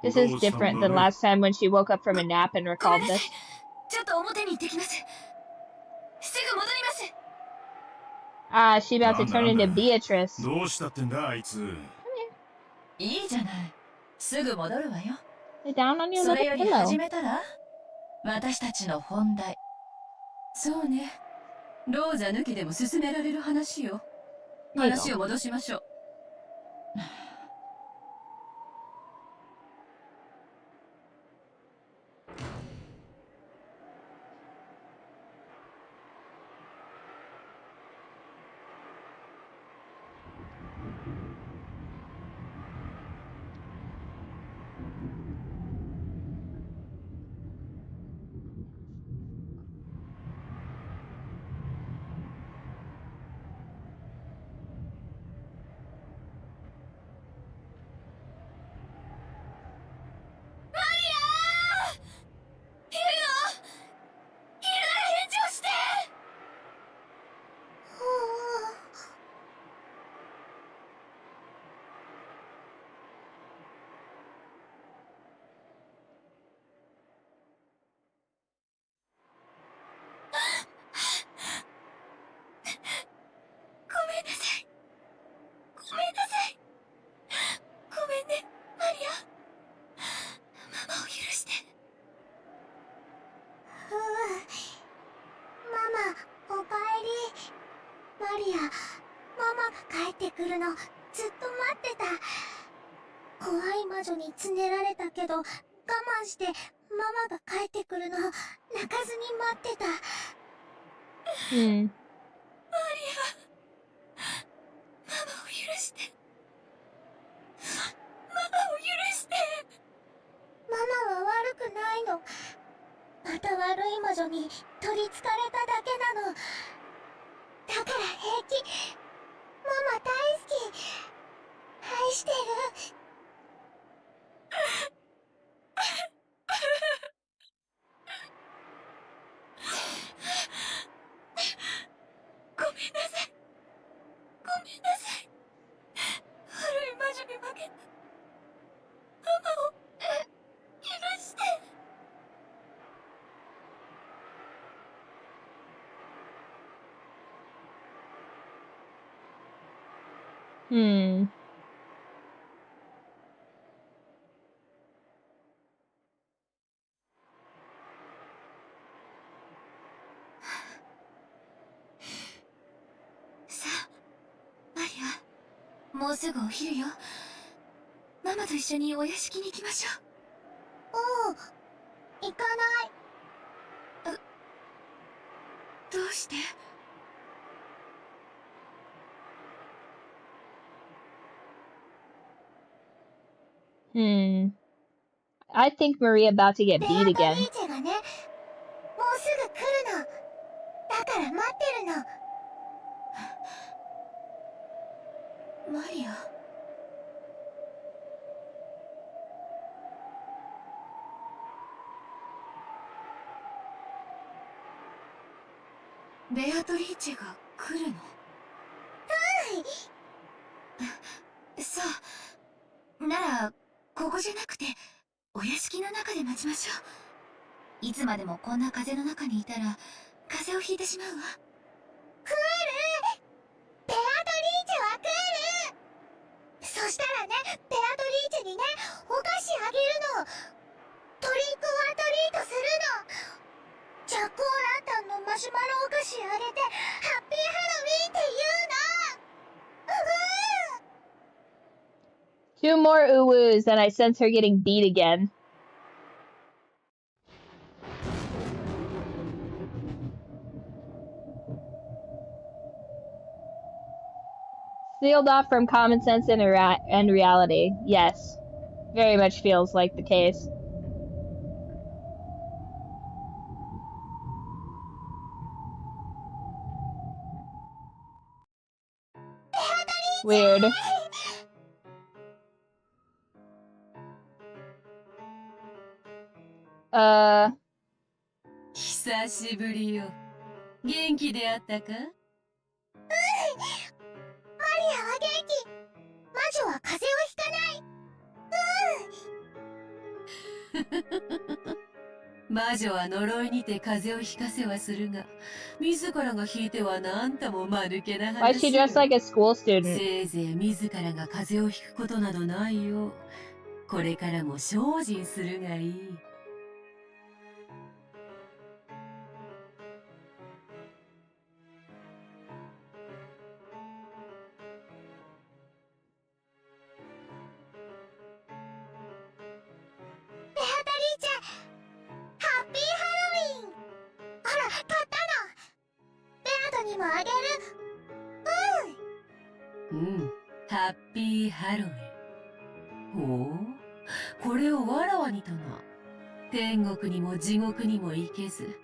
This is different than last time when she woke up from a nap and recalled this. ちょっと表に行ってきます。すぐ戻ります。Ah, she about to turn into Beatrice. どうしたってんだあいつ。いいじゃない。すぐ戻るわよ。Lay down on your それ little より始 pillow. めたら私たちの本題。そうね。ローザ抜きでも進められる話よ。話を戻しましょう。魔女につねられたけど我慢してママが帰ってくるの泣かずに待ってた。うん。マリア、ママを許して。ママを許して。ママは悪くないの。また悪い魔女に取りつかれただけなの。だから平気。ママ大好き。愛してる。ごめんなさい。ごめんなさい。悪い魔女に負けた。ママを許して。Hmm. Maria, もうすぐお昼よ。ママと一緒にお屋敷に行きましょう。行かない。どうして？I think Maria about to get beat again. ベアトリーチェがね、もうすぐ来るの。だから待ってるの。マリア。ベアトリーチェが来るの？そう。なら、ここじゃなくて、お屋敷の中で待ちましょう。いつまでもこんな風の中にいたら、風邪をひいてしまうわ。来る！ベアトリーチェは来る！そしたらね、ベアトリーチェにね、お菓子あげるの。トリックオアトリートするの。ジャック・オーランタンのマシュマロお菓子あげてハッピーハロウィーンって言うの。Two more uwoos and I sense her getting beat again. Sealed off from common sense and reality. Yes. Very much feels like the case. Weird. Uh. 久しぶりよ。元気であったか？マリアは元気。魔女は風邪をひかない。魔女は呪いにて風邪をひかせはするが、自らがひいてはなんとも間抜けな話。Why is she dressed like a school student? せいぜい自らが風邪をひくことなどないよ。これからも精進するがいい。ベアタリーチェ、ハッピーハロウィーン。ほら、買ったの。ベアドにもあげる。ハッピーハロウィン。ほう、これをわらわにとな。天国にも地獄にも行けず、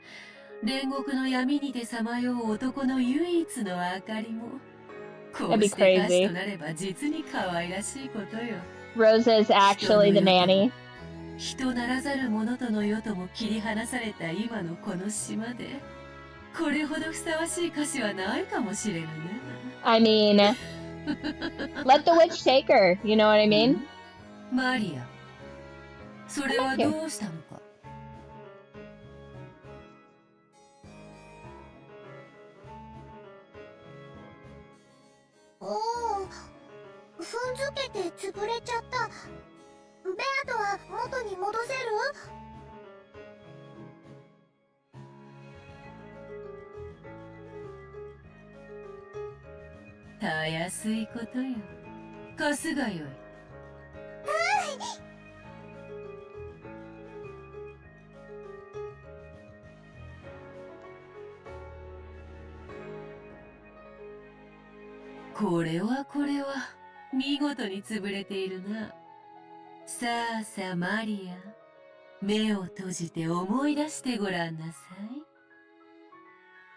煉獄の闇にてさまよう男の唯一の明かりも。こうして歌手となれば実に可愛らしいことよ。Rosa is actually the nanny. 人ならざる者との世とも切り離された今のこの島で、これほどふさわしい歌詞はないかもしれぬね。I mean, let the witch take her. You know what I mean? マリア、それはどうしたのか。おお、踏んづけて潰れちゃった。ベアドは元に戻せる？たやすいことよ。貸すがよい。これは見事に潰れているな。さあさあマリア、目を閉じて思い出してごらんなさい。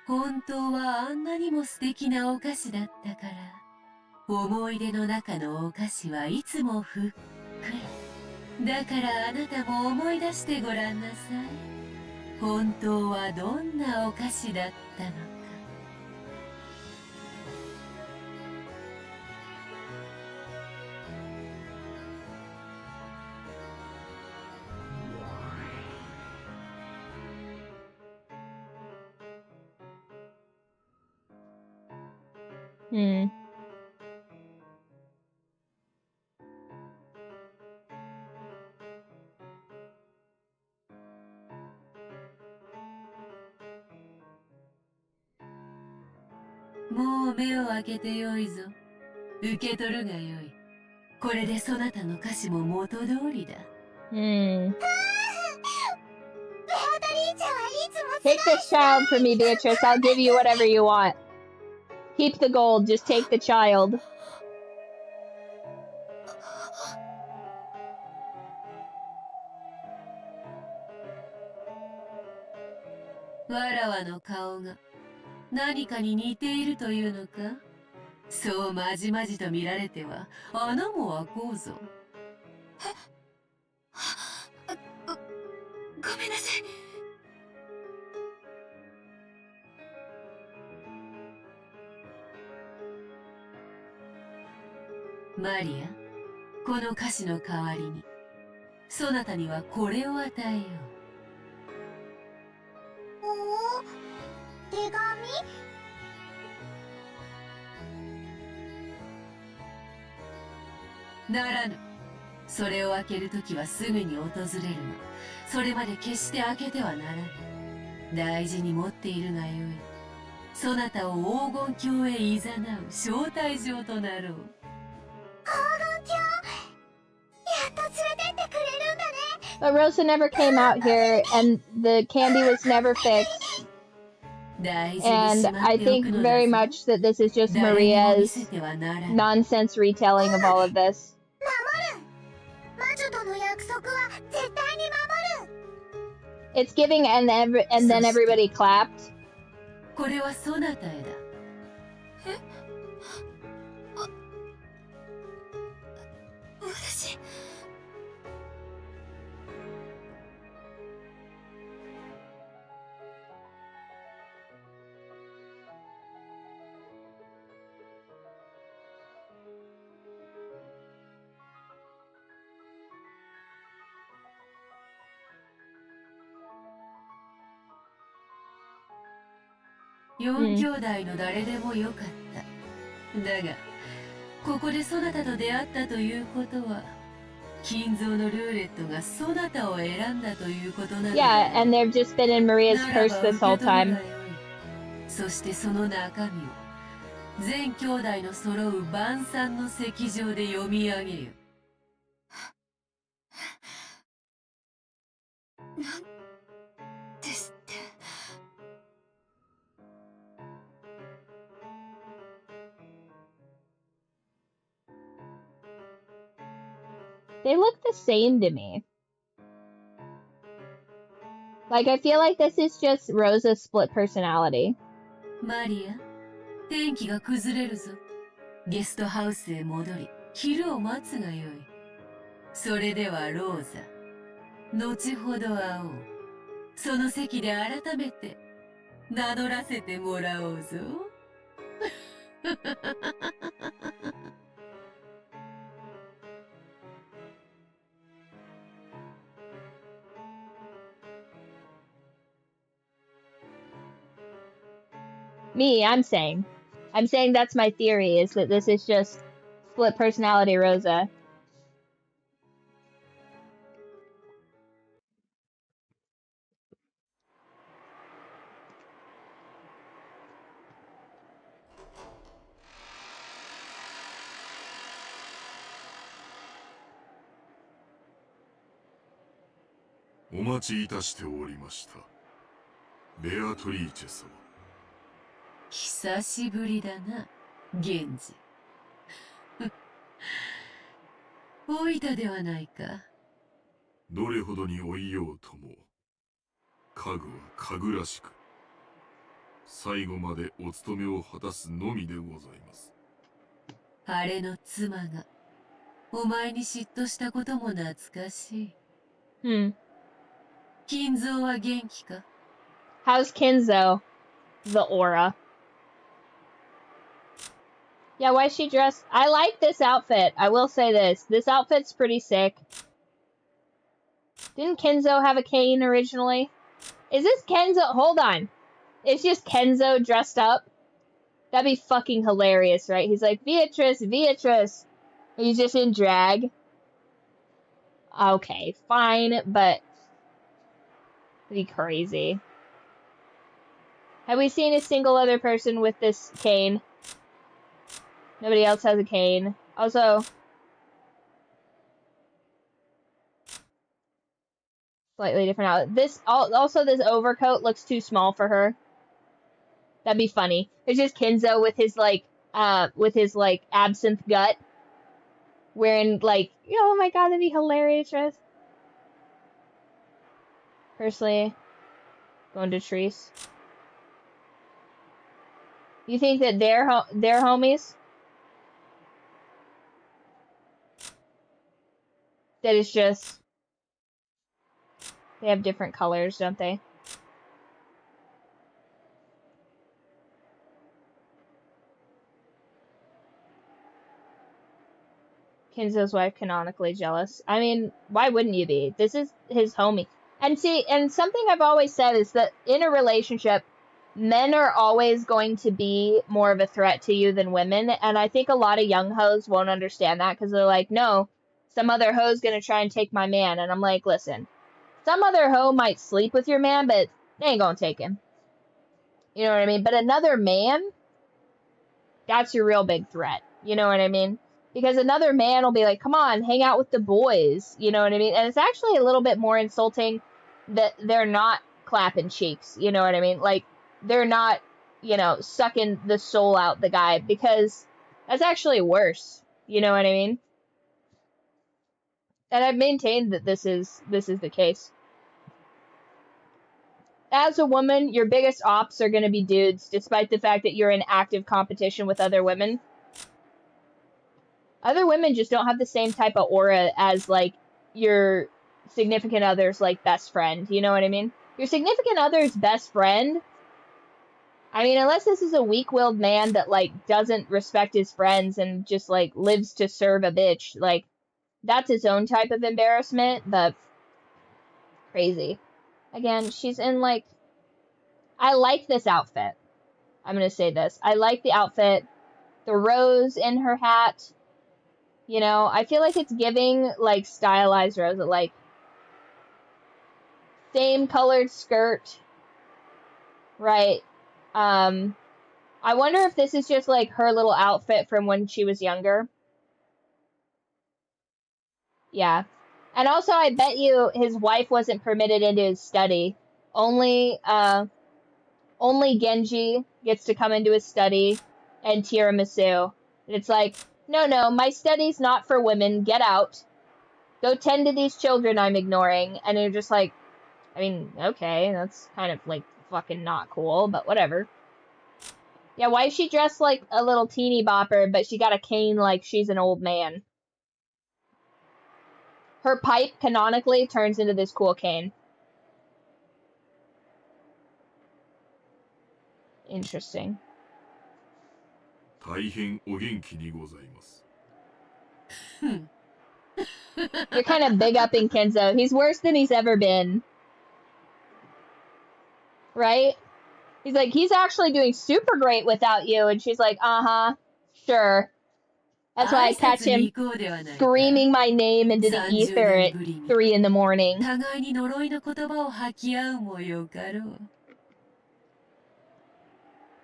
本当はあんなにも素敵なお菓子だったから、思い出の中のお菓子はいつもふっくら。だからあなたも思い出してごらんなさい。本当はどんなお菓子だったのか。もう目を開けてよいぞ。受け取るがよい。これでそなたの歌詞も元通りだ。Take this child from me, Beatrice. I'll give you whatever you want. Keep the gold. Just take the child. わらわの顔が何かに似ているというのか。そうまじまじと見られては穴も開こうぞ。ごめんなさい。マリア、この歌詞の代わりにそなたにはこれを与えよう。おお、手紙？ならぬ。それを開けるときはすぐに訪れるの。それまで決して開けてはならない。大事に持っているがよい。そなたを黄金鏡へ誘う招待状となろう。黄金鏡、やっと連れてってくれるんだね。But Rosa never came out here, and the candy was never fixed. And I think very much that this is just Maria's nonsense retelling of all of this. 守る。魔女との約束は絶対に守る。 It's giving, and then everybody clapped. これはそなたへだ。え？あ、私。4兄弟の誰でもよかった。だが、ここでそなたと出会ったということは、金蔵のルーレットがそなたを選んだということなのだ。Yeah, and they've just been in Maria's purse this whole time. そしてその中身を、全兄弟の揃う晩餐の席上で読み上げよ。なんですって。They look the same to me. Like, I feel like this is just Rosa's split personality. マリア、天気が崩れるぞ。ゲストハウスへ戻り、昼を待つがよい。それではローザ、後ほど会おう。その席で改めて名乗らせてもらおうぞ。Me, I'm saying that's my theory, is that this is just split personality Rosa. O 待ちいたしておりました。ベアトリーチェ様。久しぶりだな、源氏。老いたではないか。どれほどに老いようとも、家具は家具らしく、最後までお務めを果たすのみでございます。晴れの妻が、お前に嫉妬したことも懐かしい。金蔵は元気か？ How's Kinzo? The aura. Yeah, why is she dressed? I like this outfit. I will say this. This outfit's pretty sick. Didn't Kenzo have a cane originally? Is this Kenzo? Hold on. It's just Kenzo dressed up? That'd be fucking hilarious, right? He's like, Beatrice, Beatrice. He's just in drag. Okay, fine, but... Pretty crazy. Have we seen a single other person with this cane? Nobody else has a cane. Also, slightly different outfit. This this overcoat looks too small for her. That'd be funny. It's just Kinzo with his absinthe gut, wearing oh my god, that'd be hilarious. Dress. Personally, going to Treese. You think that they're homies? That it's just they have different colors, don't they? Kinzo's wife canonically jealous. I mean, why wouldn't you be? This is his homie. And see, and something I've always said is that in a relationship, men are always going to be more of a threat to you than women. And I think a lot of young hoes won't understand that because they're like, no, some other hoe's gonna try and take my man. And I'm like, listen, some other hoe might sleep with your man, but they ain't gonna take him. You know what I mean? But another man, that's your real big threat. You know what I mean? Because another man will be like, come on, hang out with the boys. You know what I mean? And it's actually a little bit more insulting that they're not clapping cheeks. You know what I mean? Like, they're not, you know, sucking the soul out the guy, because that's actually worse. You know what I mean? And I've maintained that this is the case. As a woman, your biggest ops are going to be dudes, despite the fact that you're in active competition with other women. Other women just don't have the same type of aura as, like, your significant other's, like, best friend. You know what I mean? Your significant other's best friend, I mean, unless this is a weak-willed man that, like, doesn't respect his friends and just, like, lives to serve a bitch, like, that's its own type of embarrassment, but crazy. Again, she's in, like, I like this outfit. I'm going to say this. I like the outfit. The rose in her hat. You know, I feel like it's giving, like, stylized rose. Like, same colored skirt. Right. I wonder if this is just, like, her little outfit from when she was younger. Yeah. And also, I bet you his wife wasn't permitted into his study. Only Genji gets to come into his study, and Tiramisu. And it's like, no, my study's not for women. Get out. Go tend to these children I'm ignoring. And you're just like, I mean, okay, that's kind of, like, fucking not cool, but whatever. Yeah, why is she dressed like a little teeny bopper, but she got a cane like she's an old man? Her pipe, canonically, turns into this cool cane. Interesting. 大変お元気にございます。 You're kind of big upping Kenzo. He's worse than he's ever been. Right? He's like, he's actually doing super great without you. And she's like, uh-huh, sure. That's why I catch him screaming my name into the ether at 3 in the morning.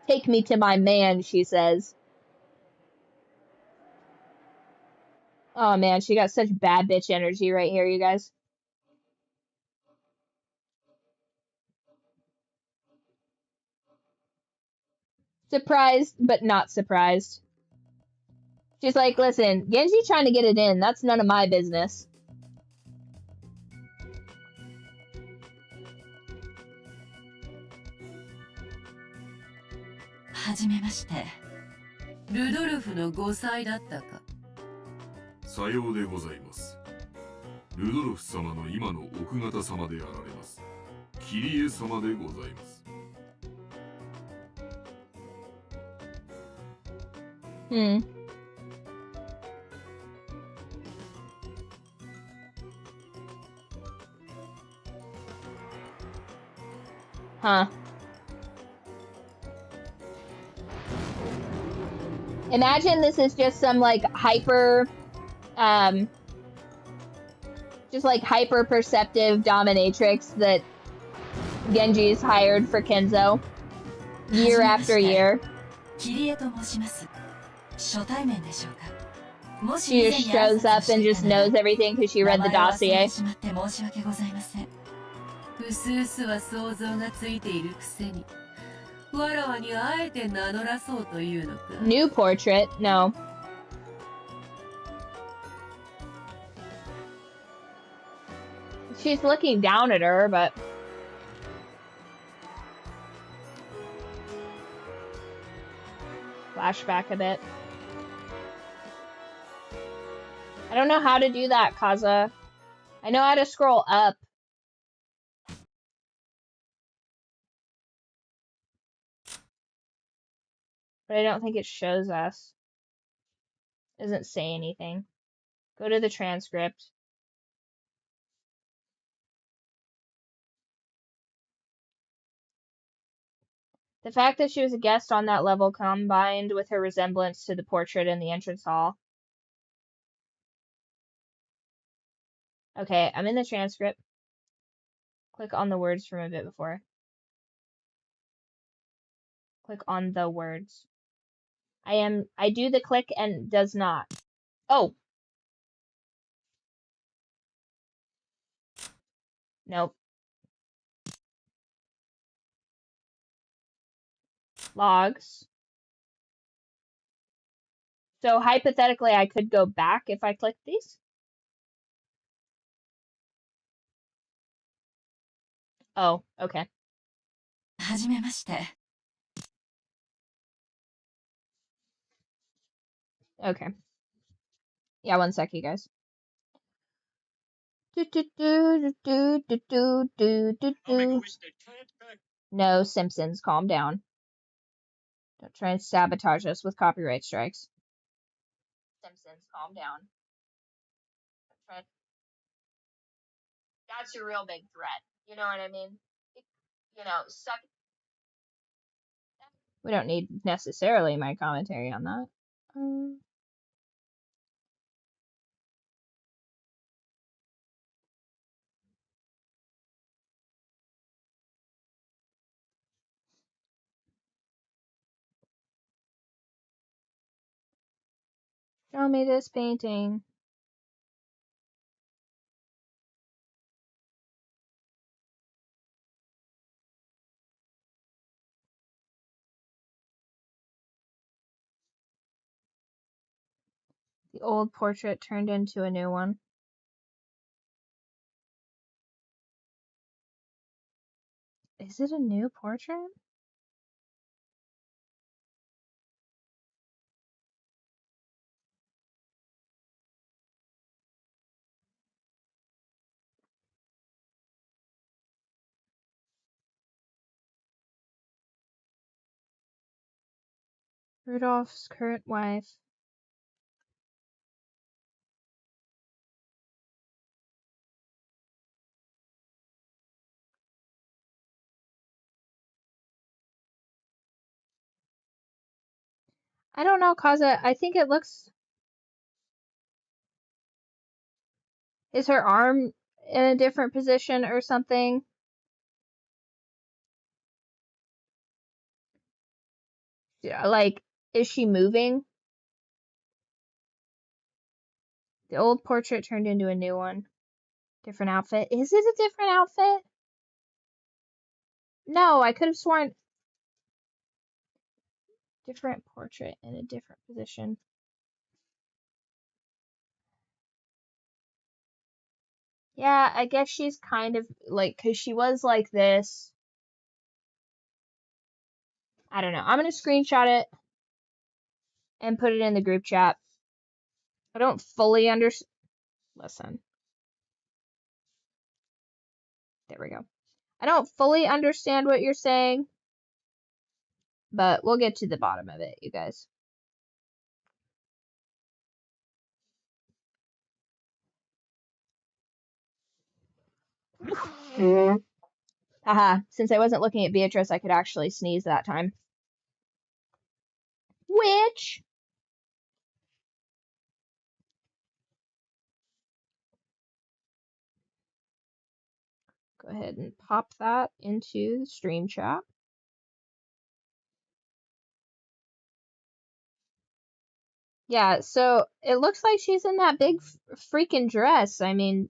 Take me to my man, she says. Oh man, she got such bad bitch energy right here, you guys. Surprised, but not surprised. She's like, listen, Genji trying to get it in. That's none of my business. Hajimemashite. Rudolphの5歳だったか。さようでございます。ルドルフ様の今の奥方様であられます。キリエ様でございます。Huh. Imagine this is just some, like, hyper, just, like, hyper-perceptive dominatrix that Genji's hired for Kenzo year after year. She just shows up and just knows everything because she read the dossier. New portrait? No. She's looking down at her, but... Flashback a bit. I don't know how to do that, Kaza. I know how to scroll up. But I don't think it shows us. Doesn't say anything. Go to the transcript. The fact that she was a guest on that level combined with her resemblance to the portrait in the entrance hall. Okay, I'm in the transcript. Click on the words from a bit before. Click on the words. I do the click and does not. Oh. Nope. Logs. So hypothetically, I could go back if I click these. Oh, okay. はじめまして。 Okay. Yeah, one sec, you guys. No, Simpsons, calm down. Don't try and sabotage us with copyright strikes. Simpsons, calm down. That's your real big threat. You know what I mean? You know, suck. We don't need necessarily my commentary on that. Show me this painting. The old portrait turned into a new one. Is it a new portrait? Rudolph's current wife. I don't know, Kaza. I think it looks... Is her arm in a different position or something? Yeah, like, is she moving? The old portrait turned into a new one. Different outfit. Is it a different outfit? No, I could have sworn... Different portrait in a different position. Yeah, I guess she's kind of like, because she was like this. I don't know. I'm going to screenshot it and put it in the group chat. I don't fully understand. Listen. There we go. I don't fully understand what you're saying, but we'll get to the bottom of it, you guys. Haha, since I wasn't looking at Beatrice, I could actually sneeze that time. Which... Go ahead and pop that into the stream chat. Yeah, so it looks like she's in that big freaking dress. I mean,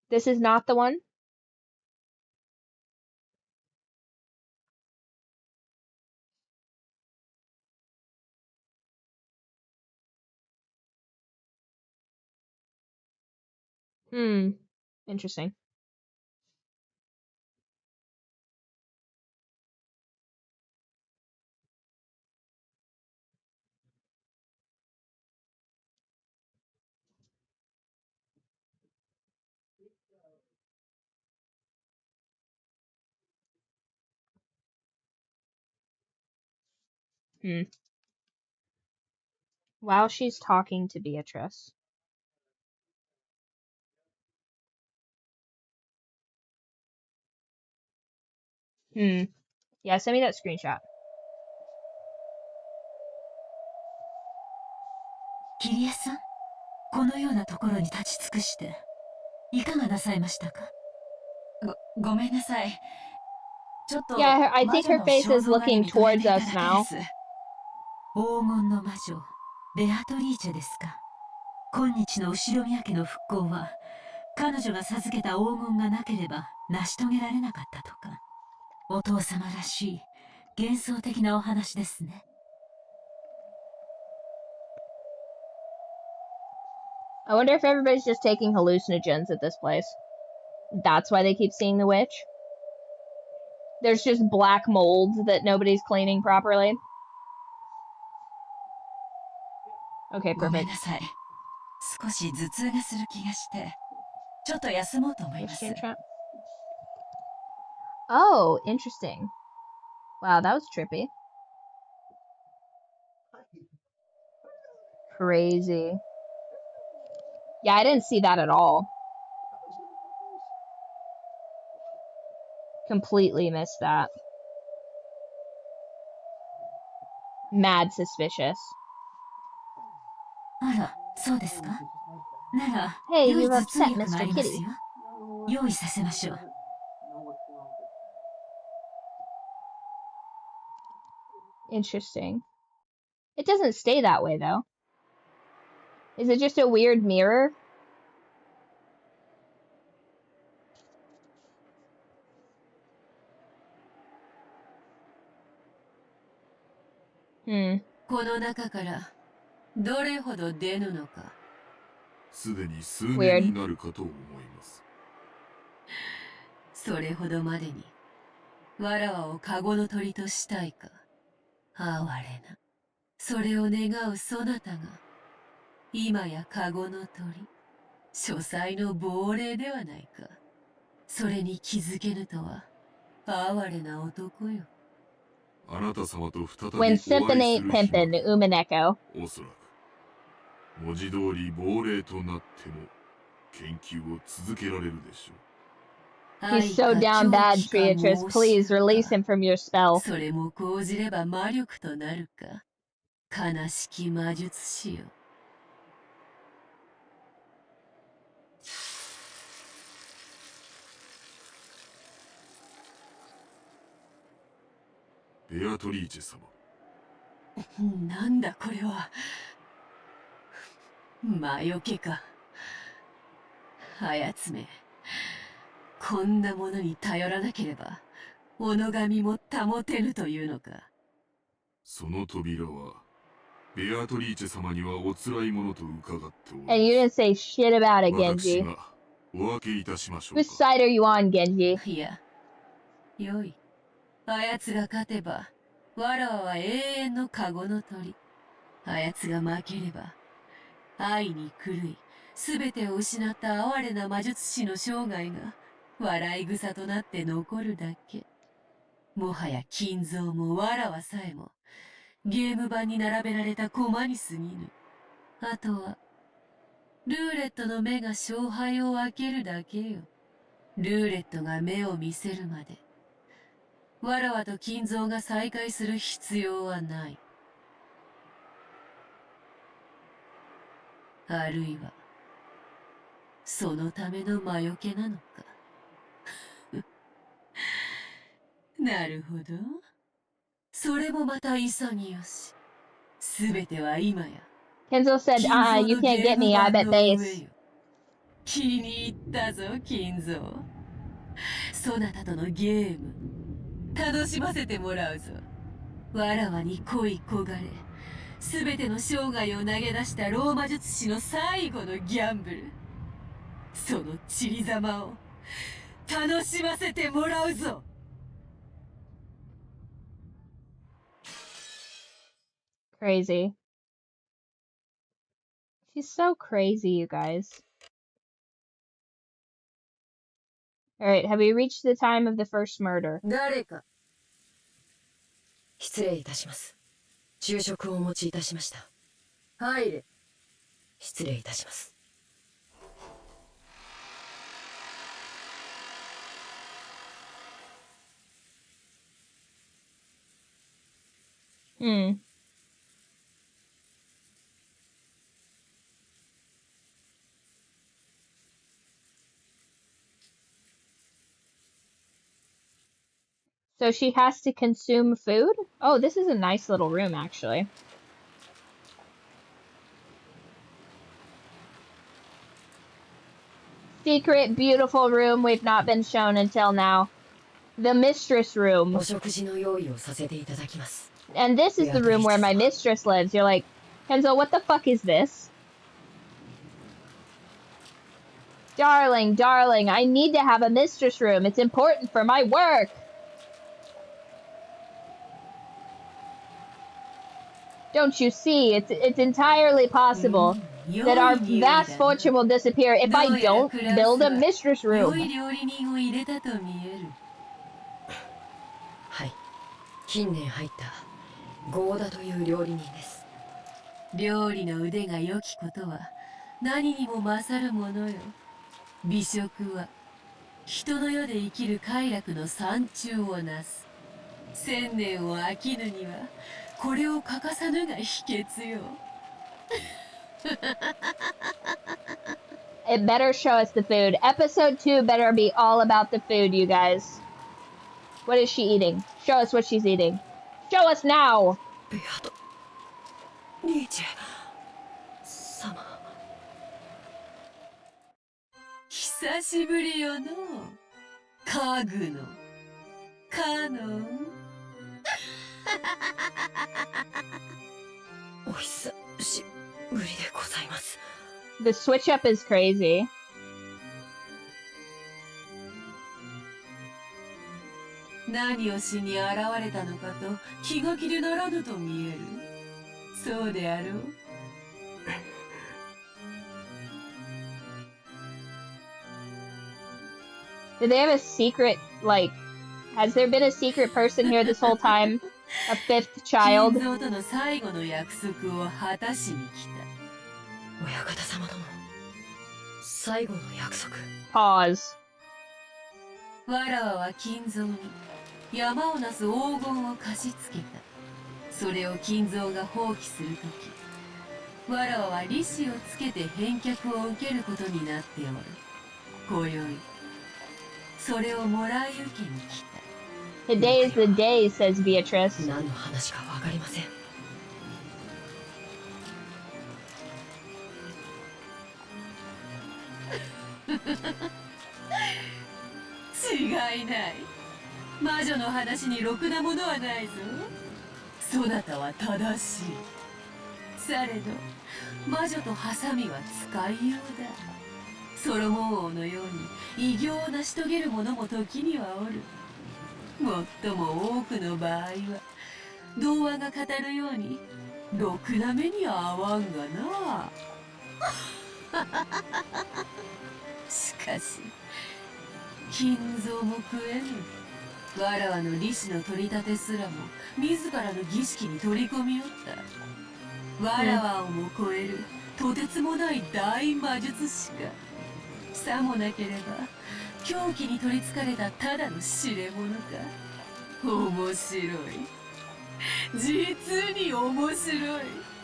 this is not the one. Interesting. While she's talking to Beatrice. Yeah, send me that screenshot. キリエさん、ここのようなところに立ち尽くしていかがなさいましたか？ごめんなさい。ちょっと Yeah, I 魔 think 女 her の face 肖 is 像画に looking 見とれ towards ていただ us け now. です。黄金の魔女ベアトリーチェですか。今日の後宮家の復興は彼女が授けた黄金がなければ成し遂げられなかったとか。お父様らしい幻想的なお話ですね。I wonder if everybody's just taking hallucinogens at this place. That's why they keep seeing the witch. There's just black molds that nobody's cleaning properly. Okay, ごめん perfect. なさい。少し頭痛がする気がして、ちょっと休もうと思います。Oh, interesting. Wow, that was trippy. Crazy. Yeah, I didn't see that at all. Completely missed that. Mad suspicious. あら、そうですか。なら、 Hey, 良い you've 頭痛 upset 薬があ Mr. ります Kitty. よ。用意させましょう。Interesting. It doesn't stay that way, though. Is it just a weird mirror? Hmm. この中からどれほど出ぬのか。すでに数年になるかと思います。それほどまでにわらわをカゴの鳥としたいか。哀れな。それを願うそなたが今やカゴの鳥、書斎の亡霊ではないか。それに気づけぬとは哀れな男よ。あなた様と再び When お会いする Symphony 日ま Pimpin' で Umineko. おそらく文字通り亡霊となっても研究を続けられるでしょう。 He's so down bad, Beatrice. Please release him from your spell. それも講じれば魔力となるか。悲しき魔術師よ。ベアトリーチェ様。なんだこれは。魔除けか。あやつめ。こんなものに頼らなければ、おのがみも保てぬというのか。その扉は、ベアトリーチェ様にはおつらいものと伺っております。 And you didn't say shit about it, 私 Genji. がお分けいたしましょう Whose か。 side are you on, Genji? いや、よい。あやつが勝てば、わらわは永遠のカゴの鳥。あやつが負ければ、愛に狂い、すべてを失った哀れな魔術師の生涯が、笑い草となって残るだけ。もはや金蔵もわらわさえも、ゲーム盤に並べられた駒に過ぎぬ。あとは、ルーレットの目が勝敗を分けるだけよ。ルーレットが目を見せるまで、わらわと金蔵が再会する必要はない。あるいは、そのための魔除けなのか。なるほど。それもまた潔し。すべては今や。Kenzo said, you can't get me, I bet base. 気に入ったぞ、金蔵。そなたとのゲーム、楽しませてもらうぞ。わらわに恋焦がれ、すべての生涯を投げ出したローマ術師の最後のギャンブル。その散りざまを楽しませてもらうぞ。Crazy. She's so crazy, you guys. Alright, have we reached the time of the first murder? 誰か。失礼いたします。昼食をお持ちいたしました。入れ。失礼いたします。So she has to consume food? Oh, this is a nice little room, actually. Secret, beautiful room we've not been shown until now. The mistress room. And this is the room where my mistress lives. You're like, Kenzo, what the fuck is this? Darling, darling, I need to have a mistress room. It's important for my work. Don't you see? It's entirely possible that our vast fortune will disappear if I don't build a mistress room. It better show us the food. Episode 2 better be all about the food, you guys. What is she eating? Show us what she's eating. Show us now! The switch up is crazy. Do they have a secret, like, has there been a secret person here this whole time? A fifth child? Pause. わらわは金蔵に山をなす黄金を貸し付けた。それを金蔵が放棄するとき、わらわは利子をつけて返却を受けることになっておる。今宵、それをもらい受けに来た。Today is the day, says Beatrice. 何の話かわかりません。違いない。魔女の話にろくなものはないぞ。そなたは正しい。されど魔女とハサミは使いようだ。ソロモン王のように偉業を成し遂げる者も時にはおる。最も多くの場合は童話が語るようにろくな目には合わんがな。しかし金蔵も食えぬ。わらわの利子の取り立てすらも自らの儀式に取り込みよった。わらわをも超えるとてつもない大魔術師か。さもなければ狂気に取りつかれたただの知れ者か。面白い。実に面白い。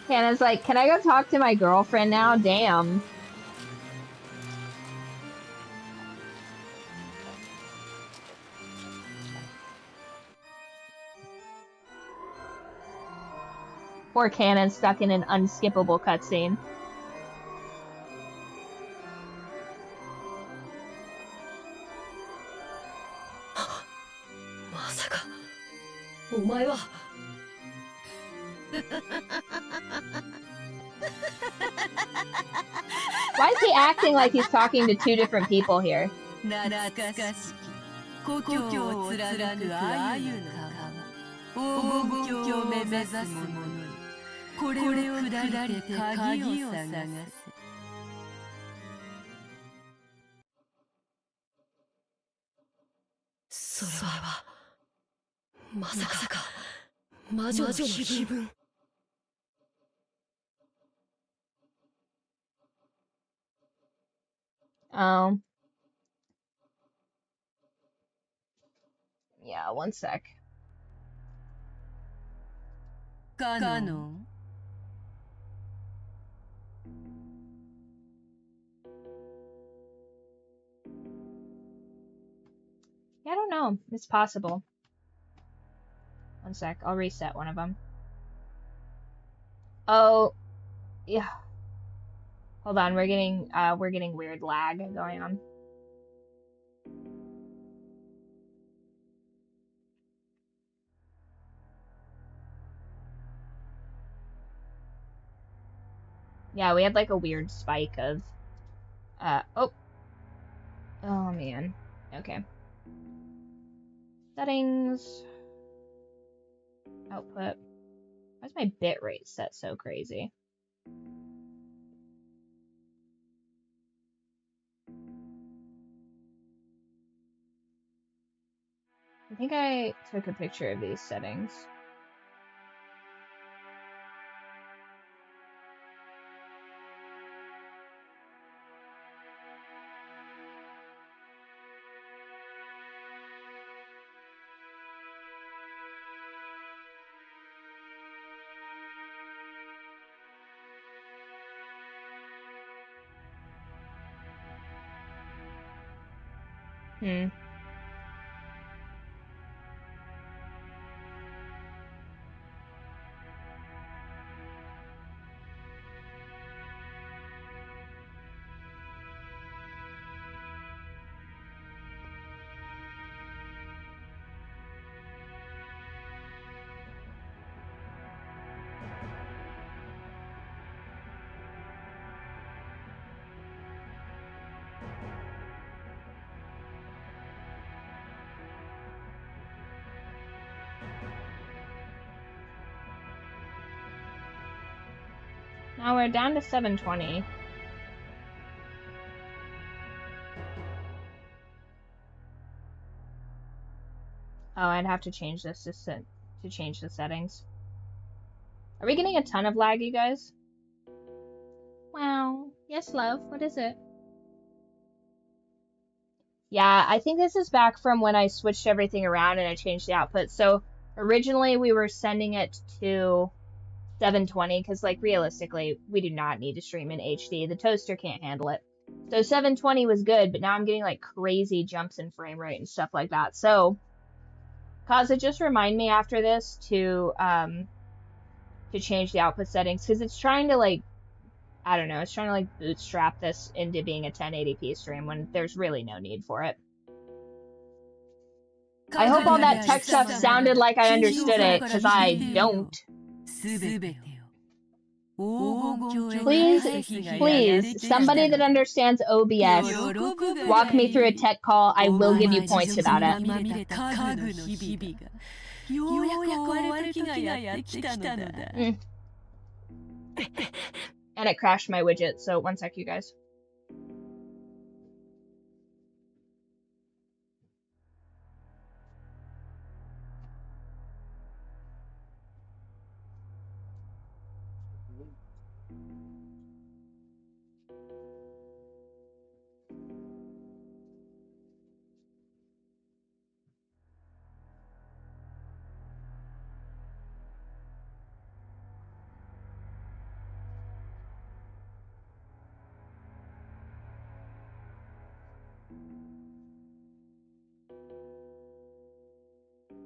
Hannah's like, can I go talk to my girlfriend now? Damn. Poor Cannon stuck in an unskippable cutscene. Why is he acting like he's talking to two different people here? 故郷を貫くあゆの川、黄金鏡を目指す者にこれを下りて鍵を探せ。それはまさか魔女の言い分。Oh. Yeah, one sec. Canon. Yeah, I don't know. It's possible. One sec, I'll reset one of them. Oh, yeah. Hold on, we're getting weird lag going on. Yeah, we had like a weird spike of, oh man, okay. Settings, output. Why's my bit rate set so crazy? I think I took a picture of these settings. Now we're down to 720. Oh, I'd have to change this to change the settings. Are we getting a ton of lag, you guys? Wow. Yes, love. What is it? Yeah, I think this is back from when I switched everything around and I changed the output. So originally we were sending it to 720 because, like, realistically, we do not need to stream in HD. The toaster can't handle it. So 720 was good, but now I'm getting like crazy jumps in frame rate and stuff like that. So Kaza, just remind me after this to change the output settings because it's trying to, like, I don't know, it's trying to like bootstrap this into being a 1080p stream when there's really no need for it. I hope all that tech stuff sounded like I understood it, because I don't. Please, somebody that understands OBS, walk me through a tech call. I will give you points about it. And it crashed my widget, so one sec, you guys.